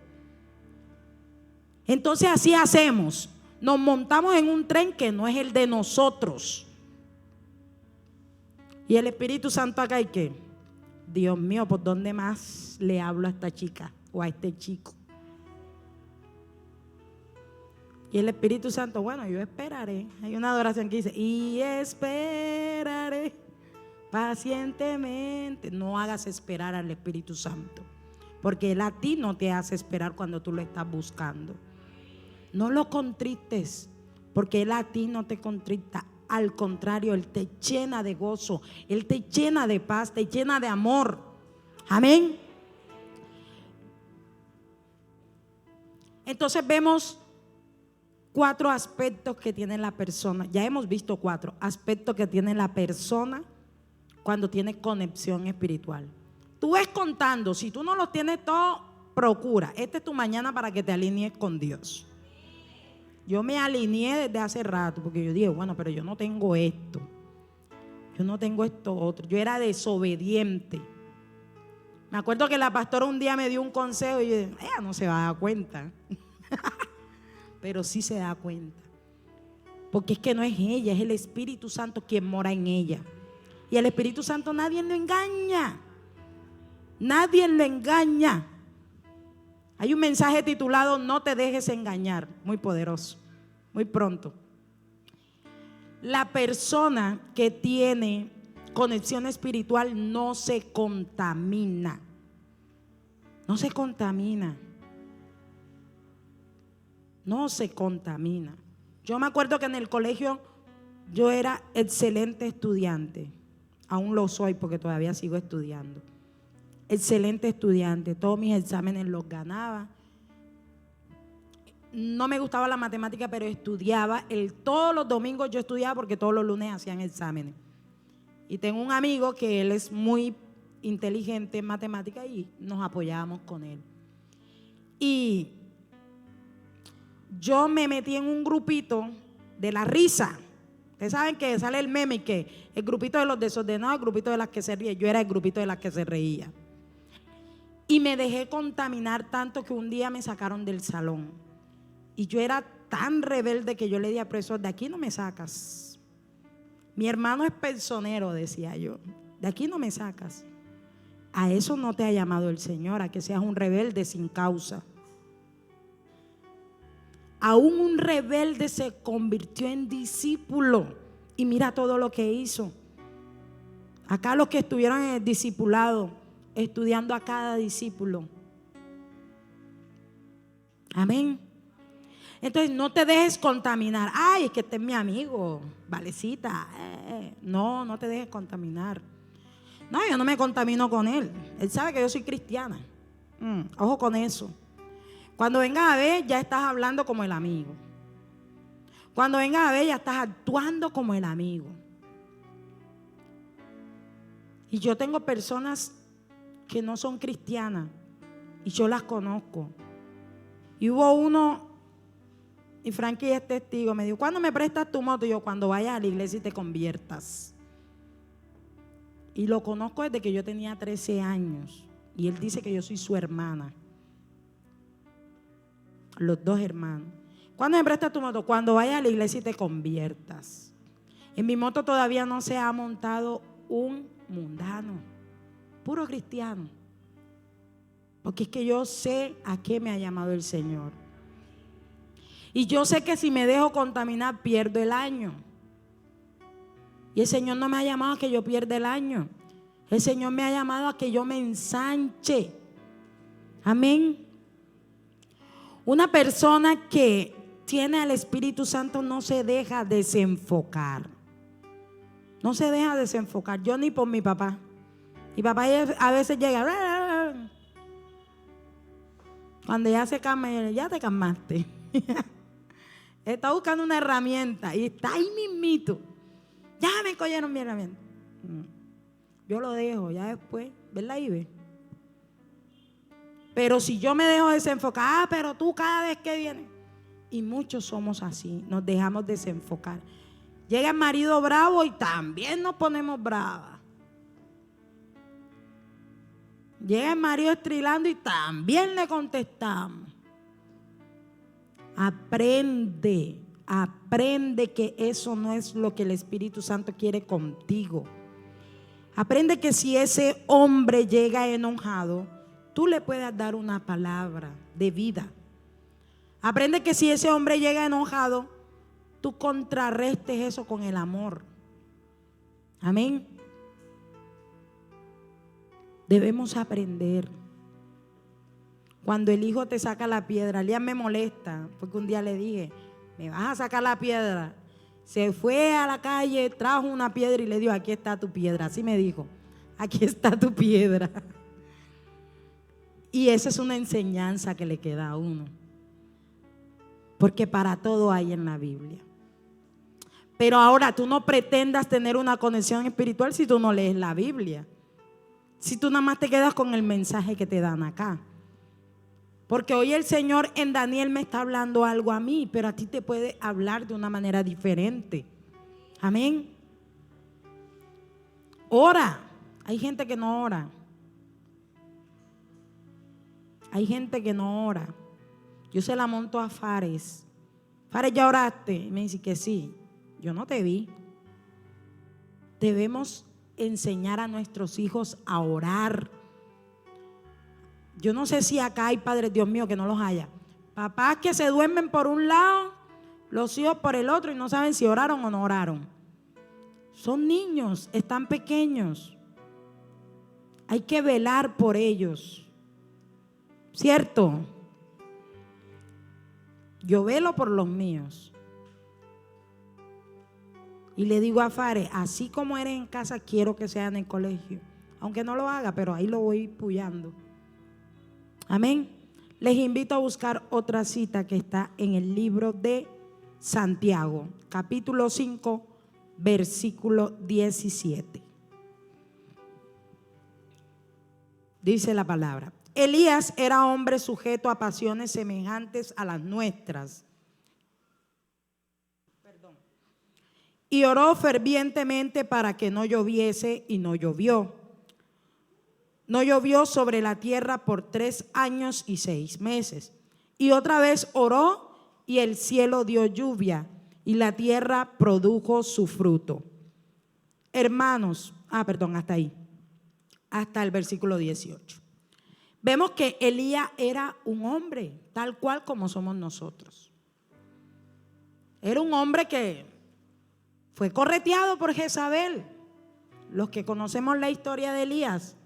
Entonces así hacemos. Nos montamos en un tren que no es el de nosotros. Y el Espíritu Santo acá, ¿y qué? Dios mío, ¿por dónde más le hablo a esta chica o a este chico? Y el Espíritu Santo, bueno, yo esperaré. Hay una adoración que dice, y esperaré pacientemente. No hagas esperar al Espíritu Santo, porque Él a ti no te hace esperar cuando tú lo estás buscando. No lo contristes, porque Él a ti no te contrista. Al contrario, Él te llena de gozo, Él te llena de paz, te llena de amor. Amén. Entonces vemos 4 aspectos que tiene la persona. Ya hemos visto 4 aspectos que tiene la persona cuando tiene conexión espiritual. Tú ves contando, si tú no los tienes todos, procura. Esta es tu mañana para que te alinees con Dios. Yo me alineé desde hace rato, porque yo dije, bueno, pero yo no tengo esto. yo no tengo esto otro. Yo era desobediente. Me acuerdo que la pastora un día me dio un consejo y yo dije, ella no se va a dar cuenta. Pero sí se da cuenta. Porque es que no es ella, es el Espíritu Santo quien mora en ella. Y el Espíritu Santo nadie lo engaña. Nadie lo engaña. Hay un mensaje titulado "No te dejes engañar", muy poderoso, muy pronto. La persona que tiene conexión espiritual no se contamina. No se contamina. No se contamina. Yo me acuerdo que en el colegio yo era excelente estudiante. Aún lo soy porque todavía sigo estudiando. Excelente estudiante. Todos mis exámenes los ganaba. No me gustaba la matemática, pero estudiaba. Todos los domingos yo estudiaba porque todos los lunes hacían exámenes. Y tengo un amigo que él es muy inteligente en matemática y nos apoyábamos con él. Y yo me metí en un grupito de la risa. Ustedes saben que sale el meme y que el grupito de los desordenados, el grupito de las que se ríen. Yo era el grupito de las que se reía. Y me dejé contaminar tanto que un día me sacaron del salón. Y yo era tan rebelde que yo le dije al profesor: de aquí no me sacas. Mi hermano es personero, decía yo. De aquí no me sacas. A eso no te ha llamado el Señor, a que seas un rebelde sin causa. Aún un rebelde se convirtió en discípulo. Y mira todo lo que hizo. Acá los que estuvieron en el discipulado, estudiando a cada discípulo. Amén. Entonces no te dejes contaminar. Ay, es que este es mi amigo, Valecita. No, no te dejes contaminar. No, yo no me contamino con él. Él sabe que yo soy cristiana. Ojo con eso. Cuando vengas a ver, ya estás hablando como el amigo. Cuando vengas a ver, ya estás actuando como el amigo. Y yo tengo personas que no son cristianas y yo las conozco. Y hubo uno, y Frankie es testigo, me dijo: ¿cuándo me prestas tu moto? Y yo: cuando vayas a la iglesia y te conviertas. Y lo conozco desde que yo tenía 13 años. Y él dice que yo soy su hermana. Los dos hermanos. ¿Cuándo me prestas tu moto? Cuando vayas a la iglesia y te conviertas. En mi moto todavía no se ha montado un mundano, puro cristiano. Porque es que yo sé a qué me ha llamado el Señor. Y yo sé que si me dejo contaminar, pierdo el año. Y el Señor no me ha llamado a que yo pierda el año. El Señor me ha llamado a que yo me ensanche. Amén. Una persona que tiene al Espíritu Santo no se deja desenfocar. No se deja desenfocar. Yo ni por mi papá. Mi papá a veces llega. Cuando ya se calma, ya te calmaste. Está buscando una herramienta y está ahí mismito. Ya me cogieron mi herramienta. Yo lo dejo, ya después, ¿verdad, Ibe? Pero si yo me dejo desenfocar, pero tú cada vez que vienes. Y muchos somos así, nos dejamos desenfocar. Llega el marido bravo y también nos ponemos bravas. Llega el marido estrilando y también le contestamos. Aprende que eso no es lo que el Espíritu Santo quiere contigo. Aprende que si ese hombre llega enojado, tú le puedas dar una palabra de vida. Aprende que si ese hombre llega enojado, tú contrarrestes eso con el amor. Amén. Debemos aprender. Cuando el hijo te saca la piedra, Liam me molesta, porque un día le dije: me vas a sacar la piedra. Se fue a la calle, trajo una piedra y le dijo: aquí está tu piedra. Así me dijo: aquí está tu piedra. Y esa es una enseñanza que le queda a uno. Porque para todo hay en la Biblia. Pero ahora tú no pretendas tener una conexión espiritual si tú no lees la Biblia. Si tú nada más te quedas con el mensaje que te dan acá. Porque hoy el Señor en Daniel me está hablando algo a mí, pero a ti te puede hablar de una manera diferente. Amén. Ora. Hay gente que no ora. Hay gente que no ora. Yo se la monto a Fares. Fares, ¿ya oraste? Y me dice que sí. Yo no te vi. Debemos enseñar a nuestros hijos a orar. Yo no sé si acá hay padres, Dios mío, que no los haya. Papás que se duermen por un lado, los hijos por el otro y no saben si oraron o no oraron. Son niños, están pequeños. Hay que velar por ellos. ¿Cierto? Yo velo por los míos. Y le digo a Fares, así como eres en casa, quiero que sea en el colegio. Aunque no lo haga, pero ahí lo voy puyando. Amén. Les invito a buscar otra cita que está en el libro de Santiago, capítulo 5, versículo 17. Dice la palabra: Elías era hombre sujeto a pasiones semejantes a las nuestras. Y oró fervientemente para que no lloviese, y no llovió. No llovió sobre la tierra por 3 años y 6 meses. Y otra vez oró, y el cielo dio lluvia, y la tierra produjo su fruto. Hermanos, hasta ahí, hasta el versículo 18. Vemos que Elías era un hombre tal cual como somos nosotros. Era un hombre que fue correteado por Jezabel. Los que conocemos la historia de Elías,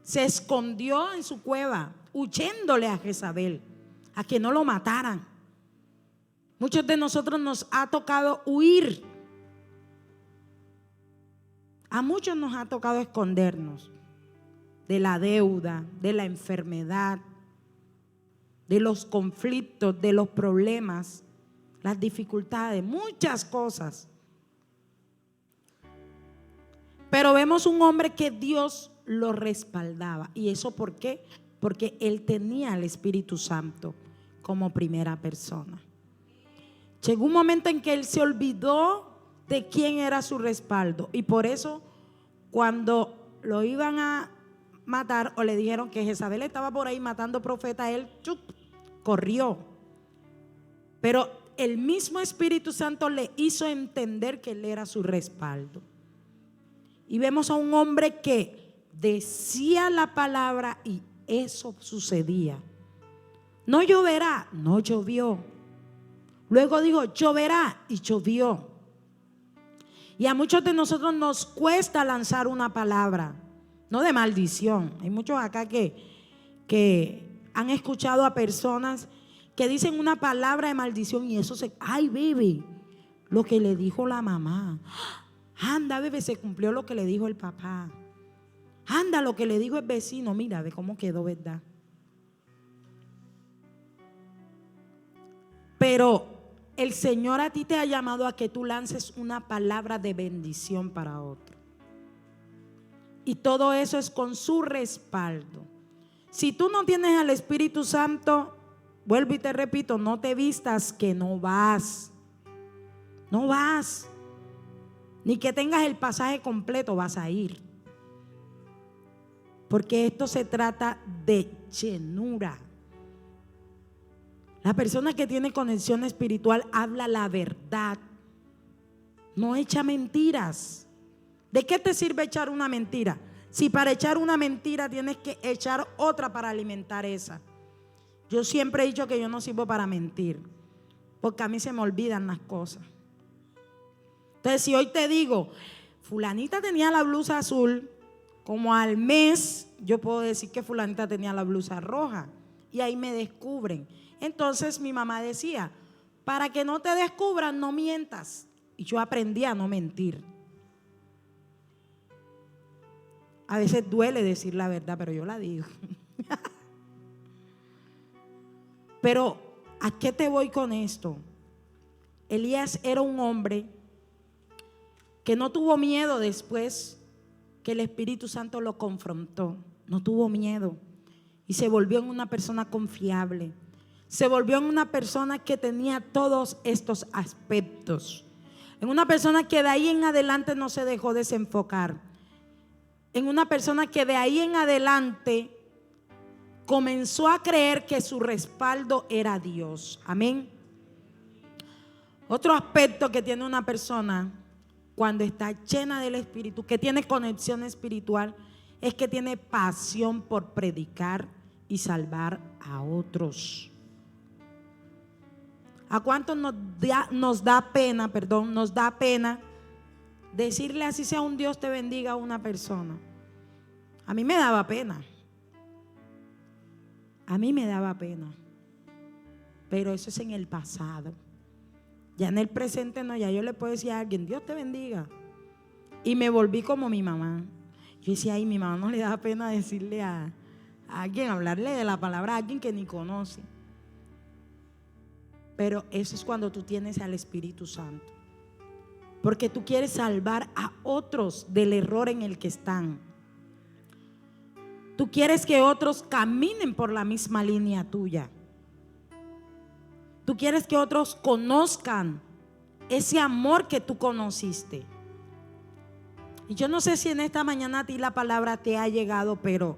se escondió en su cueva, huyéndole a Jezabel, a que no lo mataran. Muchos de nosotros nos ha tocado huir. A muchos nos ha tocado escondernos de la deuda, de la enfermedad, de los conflictos, de los problemas, las dificultades, muchas cosas. Pero vemos un hombre que Dios lo respaldaba. ¿Y eso por qué? Porque él tenía al Espíritu Santo como primera persona. Llegó un momento en que él se olvidó de quién era su respaldo, y por eso cuando lo iban a matar o le dijeron que Jezabel estaba por ahí matando profetas, él corrió. Pero el mismo Espíritu Santo le hizo entender que él era su respaldo. Y vemos a un hombre que decía la palabra y eso sucedía. No lloverá, no llovió. Luego dijo, lloverá, y llovió. Y a muchos de nosotros nos cuesta lanzar una palabra, no de maldición. Hay muchos acá que han escuchado a personas que dicen una palabra de maldición y eso ay, bebé, lo que le dijo la mamá. Anda, bebé, se cumplió lo que le dijo el papá. Anda, lo que le dijo el vecino. Mira, ve cómo quedó, ¿verdad? Pero el Señor a ti te ha llamado a que tú lances una palabra de bendición para otro. Y todo eso es con su respaldo. Si tú no tienes al Espíritu Santo, vuelvo y te repito, no te vistas que no vas. No vas. Ni que tengas el pasaje completo vas a ir. Porque esto se trata de llenura. La persona que tiene conexión espiritual habla la verdad, no echa mentiras. ¿De qué te sirve echar una mentira? Si para echar una mentira tienes que echar otra para alimentar esa. Yo siempre he dicho que yo no sirvo para mentir, porque a mí se me olvidan las cosas. Entonces, si hoy te digo, fulanita tenía la blusa azul, como al mes yo puedo decir que fulanita tenía la blusa roja, y ahí me descubren. Entonces mi mamá decía, para que no te descubran, no mientas. Y yo aprendí a no mentir. A veces duele decir la verdad, pero yo la digo. Pero ¿a qué te voy con esto? Elías era un hombre que no tuvo miedo después que el Espíritu Santo lo confrontó. No tuvo miedo y se volvió en una persona confiable. Se volvió en una persona que tenía todos estos aspectos. En una persona que de ahí en adelante no se dejó desenfocar. en una persona que de ahí en adelante comenzó a creer que su respaldo era Dios. Amén. Otro aspecto que tiene una persona cuando está llena del Espíritu, que tiene conexión espiritual, es que tiene pasión por predicar y salvar a otros. ¿A cuántos nos da pena decirle así sea un Dios te bendiga a una persona? A mí me daba pena. A mí me daba pena. Pero eso es en el pasado. Ya en el presente no, ya yo le puedo decir a alguien, Dios te bendiga. Y me volví como mi mamá. Yo decía, ay, mi mamá no le da pena decirle a alguien, hablarle de la palabra a alguien que ni conoce. Pero eso es cuando tú tienes al Espíritu Santo. Porque tú quieres salvar a otros del error en el que están. Tú quieres que otros caminen por la misma línea tuya. Tú quieres que otros conozcan ese amor que tú conociste. Y yo no sé si en esta mañana a ti la palabra te ha llegado, pero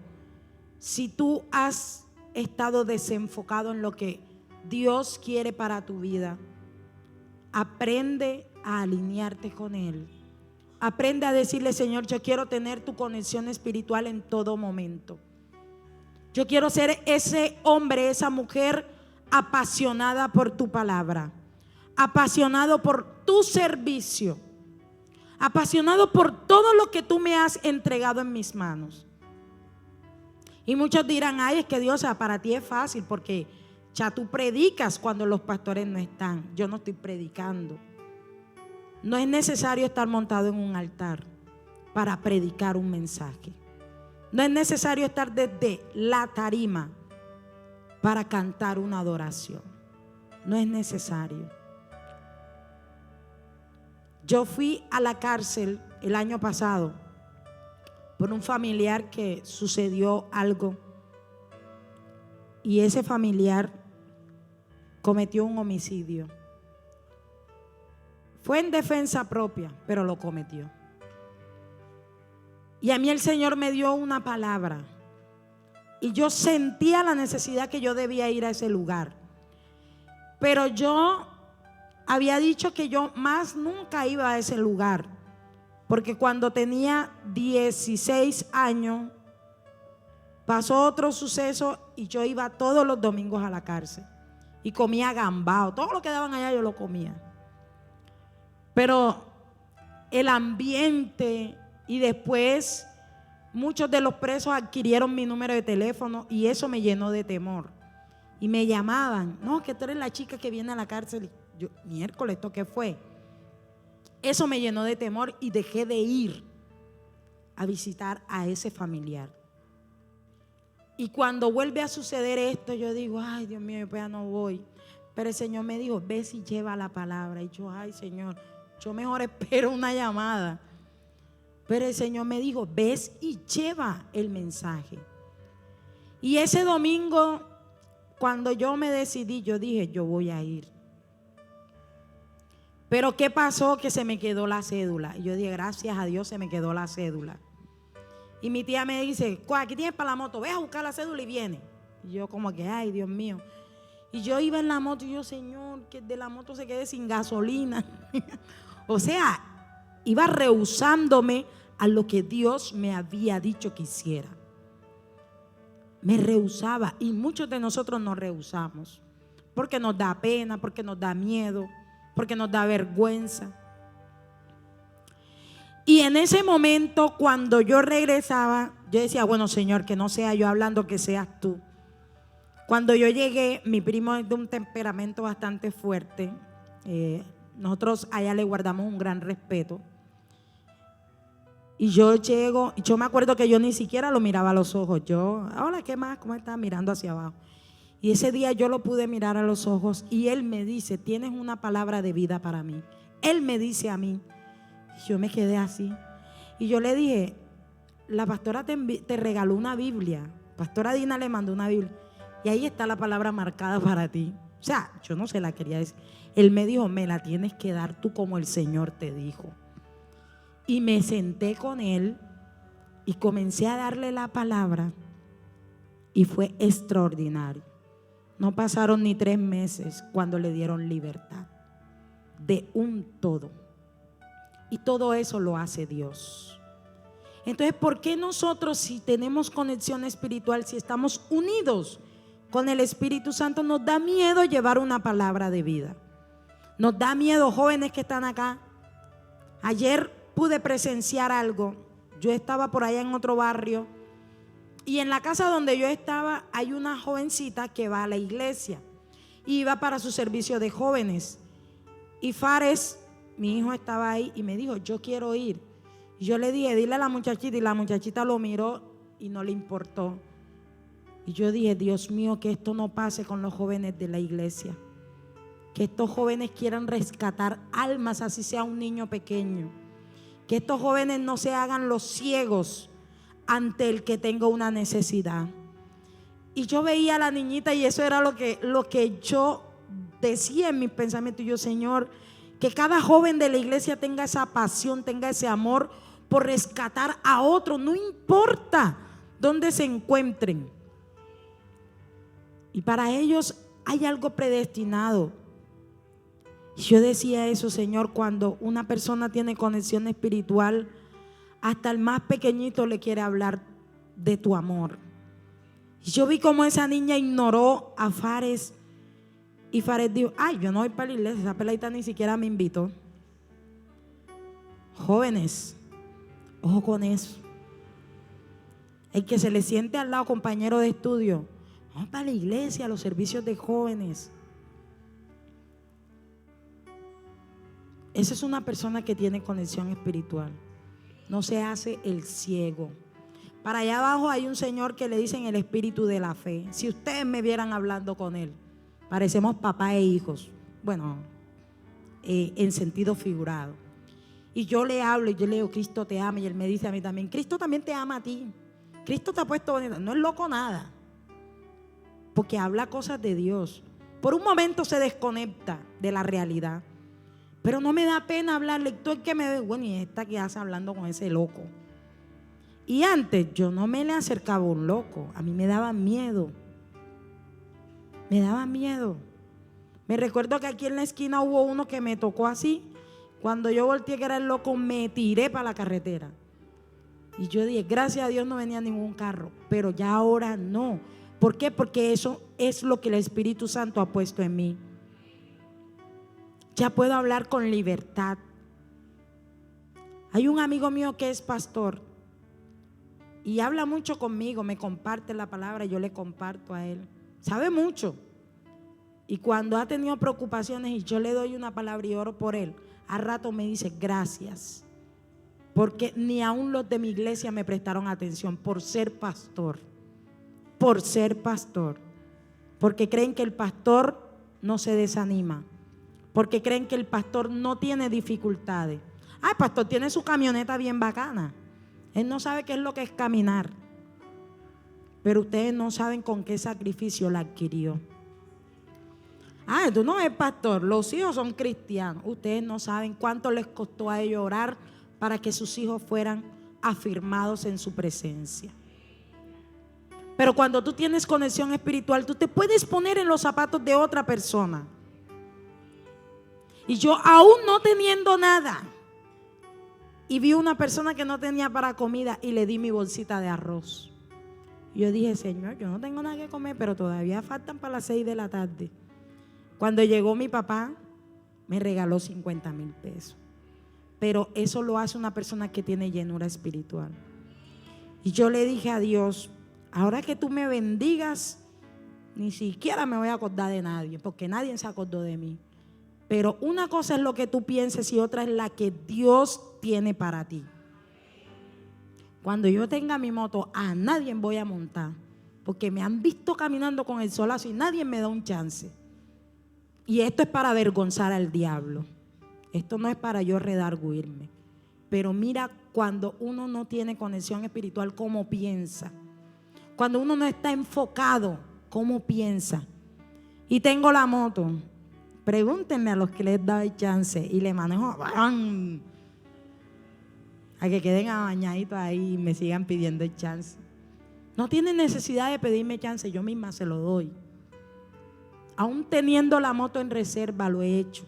si tú has estado desenfocado en lo que Dios quiere para tu vida, aprende a alinearte con Él. Aprende a decirle, Señor, yo quiero tener tu conexión espiritual en todo momento. Yo quiero ser ese hombre, esa mujer apasionada por tu palabra, apasionado por tu servicio, apasionado por todo lo que tú me has entregado en mis manos. Y muchos dirán, ay, es que Dios, para ti es fácil porque ya tú predicas cuando los pastores no están. Yo no estoy predicando. No es necesario estar montado en un altar para predicar un mensaje. No es necesario estar desde la tarima para cantar una adoración. No es necesario. Yo fui a la cárcel el año pasado por un familiar que sucedió algo y ese familiar cometió un homicidio. Fue en defensa propia, pero lo cometió. Y a mí el Señor me dio una palabra. Y yo sentía la necesidad que yo debía ir a ese lugar. Pero yo había dicho que yo más nunca iba a ese lugar. Porque cuando tenía 16 años, pasó otro suceso y yo iba todos los domingos a la cárcel. Y comía gambao. Todo lo que daban allá yo lo comía. Pero el ambiente y después muchos de los presos adquirieron mi número de teléfono y eso me llenó de temor. Y me llamaban, no, que tú eres la chica que viene a la cárcel. Yo, miércoles, ¿esto qué fue? Eso me llenó de temor y dejé de ir a visitar a ese familiar. Y cuando vuelve a suceder esto, yo digo, ay, Dios mío, yo ya no voy. Pero el Señor me dijo, ve si lleva la palabra. Y yo, ay, Señor, yo mejor espero una llamada. Pero el Señor me dijo, ves y lleva el mensaje. Y ese domingo, cuando yo me decidí, yo dije, yo voy a ir. Pero ¿qué pasó? Que se me quedó la cédula. Y yo dije, gracias a Dios se me quedó la cédula. Y mi tía me dice, aquí tienes para la moto, ve a buscar la cédula y viene. Y yo como que, ay, Dios mío. Y yo iba en la moto y yo, Señor, que de la moto se quede sin gasolina. O sea, iba rehusándome a lo que Dios me había dicho que hiciera. Me rehusaba y muchos de nosotros nos rehusamos porque nos da pena, porque nos da miedo, porque nos da vergüenza. Y en ese momento, cuando yo regresaba, yo decía, bueno, Señor, que no sea yo hablando, que seas tú. Cuando yo llegué, mi primo es de un temperamento bastante fuerte. Nosotros allá le guardamos un gran respeto. Y yo llego, yo me acuerdo que yo ni siquiera lo miraba a los ojos. Yo, hola, ¿qué más? ¿Cómo estás? Mirando hacia abajo. Y ese día yo lo pude mirar a los ojos y él me dice, tienes una palabra de vida para mí. Él me dice a mí. Yo me quedé así. Y yo le dije, la pastora te regaló una Biblia. Pastora Dina le mandó una Biblia. Y ahí está la palabra marcada para ti. O sea, yo no se la quería decir. Él me dijo, me la tienes que dar tú como el Señor te dijo. Y me senté con él Y comencé a darle la palabra y fue extraordinario. No pasaron ni 3 meses cuando le dieron libertad de un todo. Y todo eso lo hace Dios. Entonces, ¿por qué nosotros, si tenemos conexión espiritual, si estamos unidos con el Espíritu Santo, nos da miedo llevar una palabra de vida? Nos da miedo, jóvenes que están acá. Ayer pude presenciar algo. Yo estaba por allá en otro barrio y en la casa donde yo estaba hay una jovencita que va a la iglesia y va para su servicio de jóvenes. Y Fares, mi hijo, estaba ahí y me dijo: yo quiero ir. Y yo le dije: dile a la muchachita, y la muchachita lo miró y no le importó. Y yo dije: Dios mío, que esto no pase con los jóvenes de la iglesia, que estos jóvenes quieran rescatar almas, así sea un niño pequeño, que estos jóvenes no se hagan los ciegos ante el que tenga una necesidad. Y yo veía a la niñita y eso era lo que yo decía en mis pensamientos. Y yo: Señor, que cada joven de la iglesia tenga esa pasión, tenga ese amor por rescatar a otro, no importa dónde se encuentren. Y para ellos hay algo predestinado. Y yo decía eso: Señor, cuando una persona tiene conexión espiritual, hasta el más pequeñito le quiere hablar de tu amor. Y yo vi como esa niña ignoró a Fares. Y Fares dijo: ay, yo no voy para la iglesia, esa peladita ni siquiera me invitó. Jóvenes, ojo con eso. El que se le siente al lado, compañero de estudio: vamos para la iglesia, a los servicios de jóvenes. Esa es una persona que tiene conexión espiritual. No se hace el ciego. Para allá abajo hay un señor que le dicen el espíritu de la fe. Si ustedes me vieran hablando con él, parecemos papá e hijos. Bueno, en sentido figurado. Y yo le hablo y yo le digo: Cristo te ama. Y él me dice a mí también: Cristo también te ama a ti. Cristo te ha puesto bonito. No es loco nada, porque habla cosas de Dios. Por un momento se desconecta de la realidad, pero no me da pena hablarle. Tú el que me ve: bueno, y esta que hace hablando con ese loco. Y antes yo no me le acercaba a un loco. A mí me daba miedo. Me daba miedo. Me recuerdo que aquí en la esquina hubo uno que me tocó así. Cuando yo volteé que era el loco, me tiré para la carretera. Y yo dije: gracias a Dios no venía ningún carro. Pero ya ahora no. ¿Por qué? Porque eso es lo que el Espíritu Santo ha puesto en mí. Ya puedo hablar con libertad. Hay un amigo mío que es pastor y habla mucho conmigo, me comparte la palabra y yo le comparto a él. Sabe mucho. Y cuando ha tenido preocupaciones y yo le doy una palabra y oro por él, al rato me dice: gracias. Porque ni aún los de mi iglesia me prestaron atención por ser pastor. Por ser pastor. Porque creen que el pastor no se desanima. Porque creen que el pastor no tiene dificultades. El pastor tiene su camioneta bien bacana. Él no sabe qué es lo que es caminar. Pero ustedes no saben con qué sacrificio la adquirió. Tú no eres pastor, los hijos son cristianos. Ustedes no saben cuánto les costó a ellos orar para que sus hijos fueran afirmados en su presencia. Pero cuando tú tienes conexión espiritual, tú te puedes poner en los zapatos de otra persona. Y yo, aún no teniendo nada, y vi una persona que no tenía para comida y le di mi bolsita de arroz. Y yo dije: Señor, yo no tengo nada que comer, pero todavía faltan para las 6 de la tarde. Cuando llegó mi papá, me regaló 50,000 pesos. Pero eso lo hace una persona que tiene llenura espiritual. Y yo le dije a Dios: ahora que tú me bendigas, ni siquiera me voy a acordar de nadie, porque nadie se acordó de mí. Pero una cosa es lo que tú pienses y otra es la que Dios tiene para ti. Cuando yo tenga mi moto, a nadie voy a montar, porque me han visto caminando con el solazo y nadie me da un chance. Y esto es para avergonzar al diablo. Esto no es para yo redarguirme. Pero mira, cuando uno no tiene conexión espiritual, ¿cómo piensa? Cuando uno no está enfocado, ¿cómo piensa? Y tengo la moto. Pregúntenme a los que les da el chance y le manejo. a que queden abañaditos ahí y me sigan pidiendo el chance. No tienen necesidad de pedirme chance, yo misma se lo doy. Aún teniendo la moto en reserva, lo he hecho.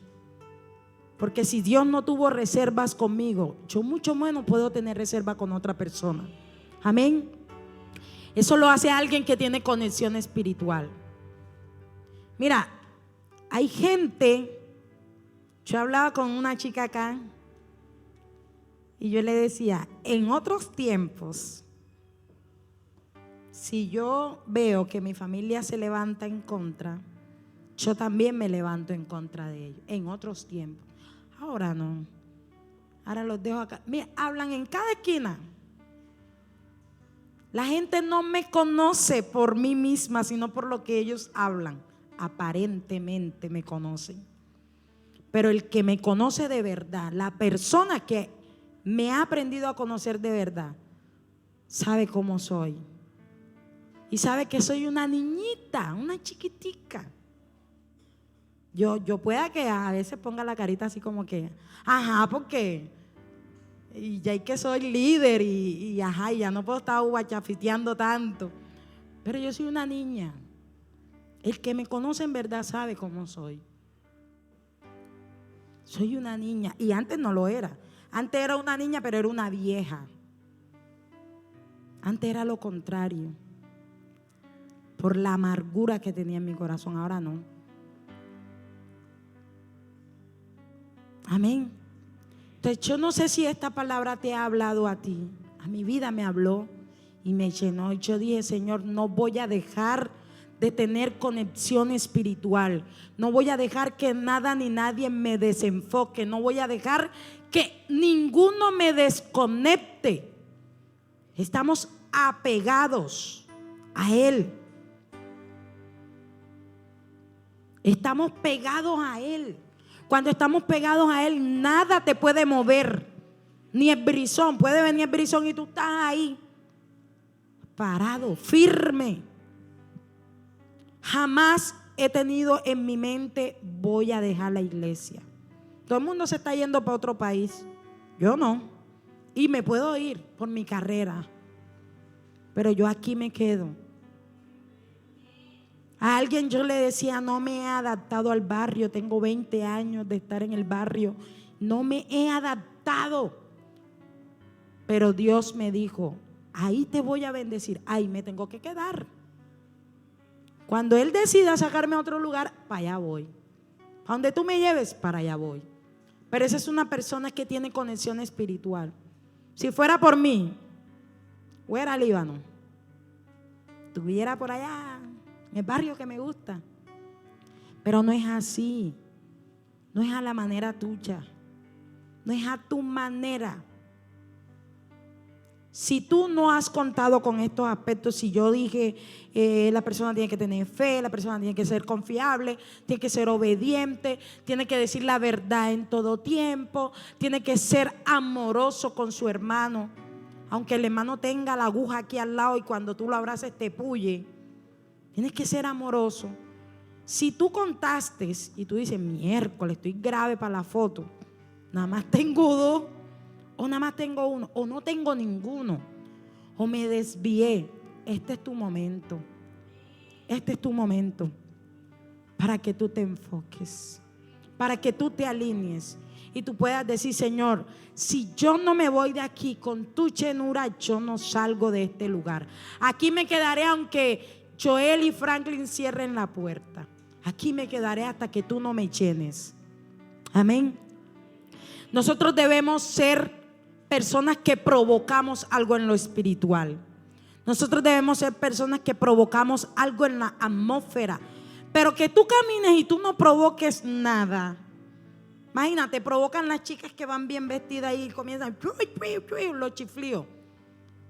Porque si Dios no tuvo reservas conmigo, yo mucho menos puedo tener reserva con otra persona. Amén. Eso lo hace alguien que tiene conexión espiritual. Mira, hay gente, yo hablaba con una chica acá y yo le decía, en otros tiempos, si yo veo que mi familia se levanta en contra, yo también me levanto en contra de ellos, en otros tiempos. Ahora no, ahora los dejo acá. Mira, hablan en cada esquina. La gente no me conoce por mí misma, sino por lo que ellos hablan. Aparentemente me conocen. Pero el que me conoce de verdad, la persona que me ha aprendido a conocer de verdad, sabe cómo soy. Y sabe que soy una niñita, una chiquitica. Yo pueda que a veces ponga la carita así como que, ajá, porque y ya hay que soy líder y ajá, y ya no puedo estar guachafiteando tanto. Pero yo soy una niña. El que me conoce en verdad sabe cómo soy. Soy una niña. Y antes no lo era. Antes era una niña, pero era una vieja. Antes era lo contrario. Por la amargura que tenía en mi corazón. Ahora no. Amén. Entonces yo no sé si esta palabra te ha hablado a ti. A mi vida me habló y me llenó. Y yo dije, Señor, no voy a dejar de tener conexión espiritual. No voy a dejar que nada ni nadie me desenfoque. No voy a dejar que ninguno me desconecte. Estamos apegados a Él. Estamos pegados a Él. Cuando estamos pegados a Él, nada te puede mover. Ni el brizón. Puede venir el brizón y tú estás ahí parado, firme. Jamás he tenido en mi mente, voy a dejar la iglesia. Todo el mundo se está yendo para otro país. Yo no. Y me puedo ir por mi carrera. Pero yo aquí me quedo. A alguien yo le decía, no me he adaptado al barrio. Tengo 20 años de estar en el barrio. No me he adaptado. Pero Dios me dijo, ahí te voy a bendecir. Ahí me tengo que quedar. Cuando Él decida sacarme a otro lugar, para allá voy. A donde tú me lleves, para allá voy. Pero esa es una persona que tiene conexión espiritual. Si fuera por mí, fuera Líbano, estuviera por allá, en el barrio que me gusta. Pero no es así. No es a la manera tuya. No es a tu manera. Si tú no has contado con estos aspectos, si yo dije la persona tiene que tener fe, la persona tiene que ser confiable, tiene que ser obediente, tiene que decir la verdad en todo tiempo, tiene que ser amoroso con su hermano, aunque el hermano tenga la aguja aquí al lado y cuando tú lo abraces te puye, tienes que ser amoroso. Si tú contaste y tú dices, miércoles, estoy grave para la foto, nada más tengo 2, o nada más tengo 1, o no tengo ninguno, o me desvié, este es tu momento. Este es tu momento para que tú te enfoques, para que tú te alinees y tú puedas decir, Señor, si yo no me voy de aquí con tu llenura, yo no salgo de este lugar. Aquí me quedaré aunque Joel y Franklin cierren la puerta. Aquí me quedaré hasta que tú no me llenes. Amén. Nosotros debemos ser personas que provocamos algo en lo espiritual. Nosotros debemos ser personas que provocamos algo en la atmósfera. Pero que tú camines y tú no provoques nada. Imagínate, provocan las chicas que van bien vestidas y comienzan los chiflíos.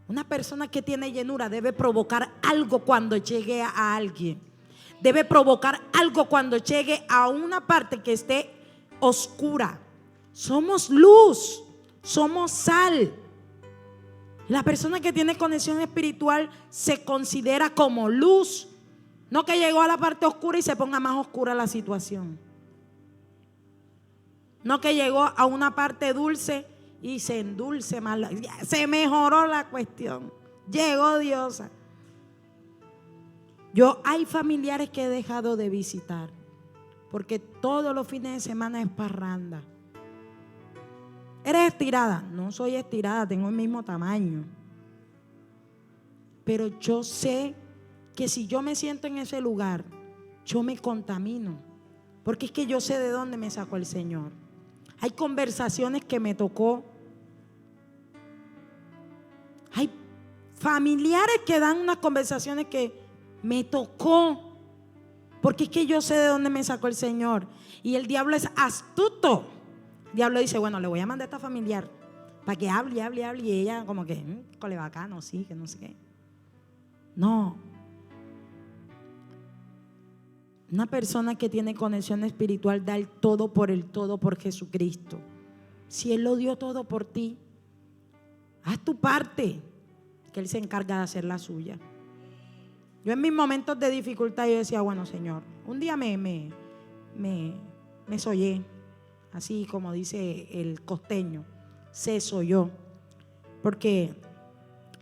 Una persona que tiene llenura debe provocar algo cuando llegue a alguien. Debe provocar algo cuando llegue a una parte que esté oscura. Somos luz, somos sal. La persona que tiene conexión espiritual se considera como luz. No que llegó a la parte oscura y se ponga más oscura la situación. No que llegó a una parte dulce y se endulce más, se mejoró la cuestión, llegó Diosa. Hay familiares que he dejado de visitar porque todos los fines de semana es parranda. ¿Eres estirada? No soy estirada, tengo el mismo tamaño. Pero yo sé que si yo me siento en ese lugar, yo me contamino. Porque es que yo sé de dónde me sacó el Señor. Hay conversaciones que me tocó. Hay familiares que dan unas conversaciones que me tocó. Porque es que yo sé de dónde me sacó el Señor. Y el diablo es astuto. El diablo dice, bueno, le voy a mandar a esta familiar para que hable. Y ella como que, cole bacano, sí, que no sé qué. No. Una persona que tiene conexión espiritual da el todo por Jesucristo. Si Él lo dio todo por ti, haz tu parte, que Él se encarga de hacer la suya. Yo en mis momentos de dificultad yo decía, bueno, Señor, un día me soñé, así como dice el costeño, se soñó, porque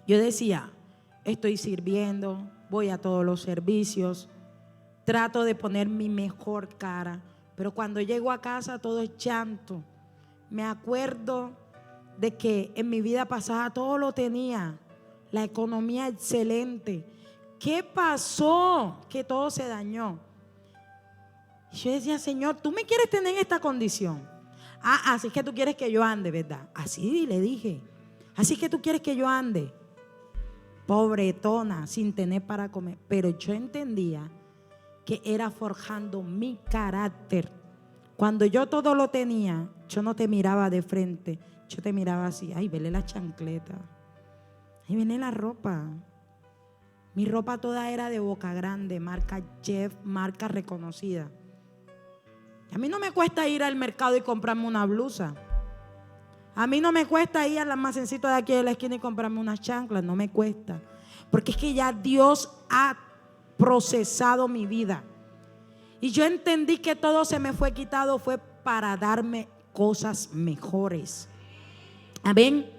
yo decía, estoy sirviendo, voy a todos los servicios, trato de poner mi mejor cara, pero cuando llego a casa todo es llanto. Me acuerdo de que en mi vida pasada todo lo tenía, la economía excelente. ¿Qué pasó? Que todo se dañó. Yo decía, Señor, tú me quieres tener en esta condición. Así es que tú quieres que yo ande, ¿verdad? Así le dije. Así es que tú quieres que yo ande. Pobretona, sin tener para comer. Pero yo entendía que era forjando mi carácter. Cuando yo todo lo tenía, yo no te miraba de frente. Yo te miraba así. Ay, vele la chancleta. Ay, vele la ropa. Mi ropa toda era de Boca Grande, marca Jeff, marca reconocida. A mí no me cuesta ir al mercado y comprarme una blusa. A mí no me cuesta ir al almacencito de aquí de la esquina y comprarme unas chanclas. No me cuesta. Porque es que ya Dios ha procesado mi vida. Y yo entendí que todo se me fue quitado fue para darme cosas mejores. Amén.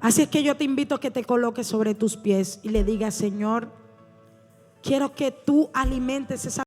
Así es que yo te invito a que te coloques sobre tus pies y le digas, Señor, quiero que tú alimentes esa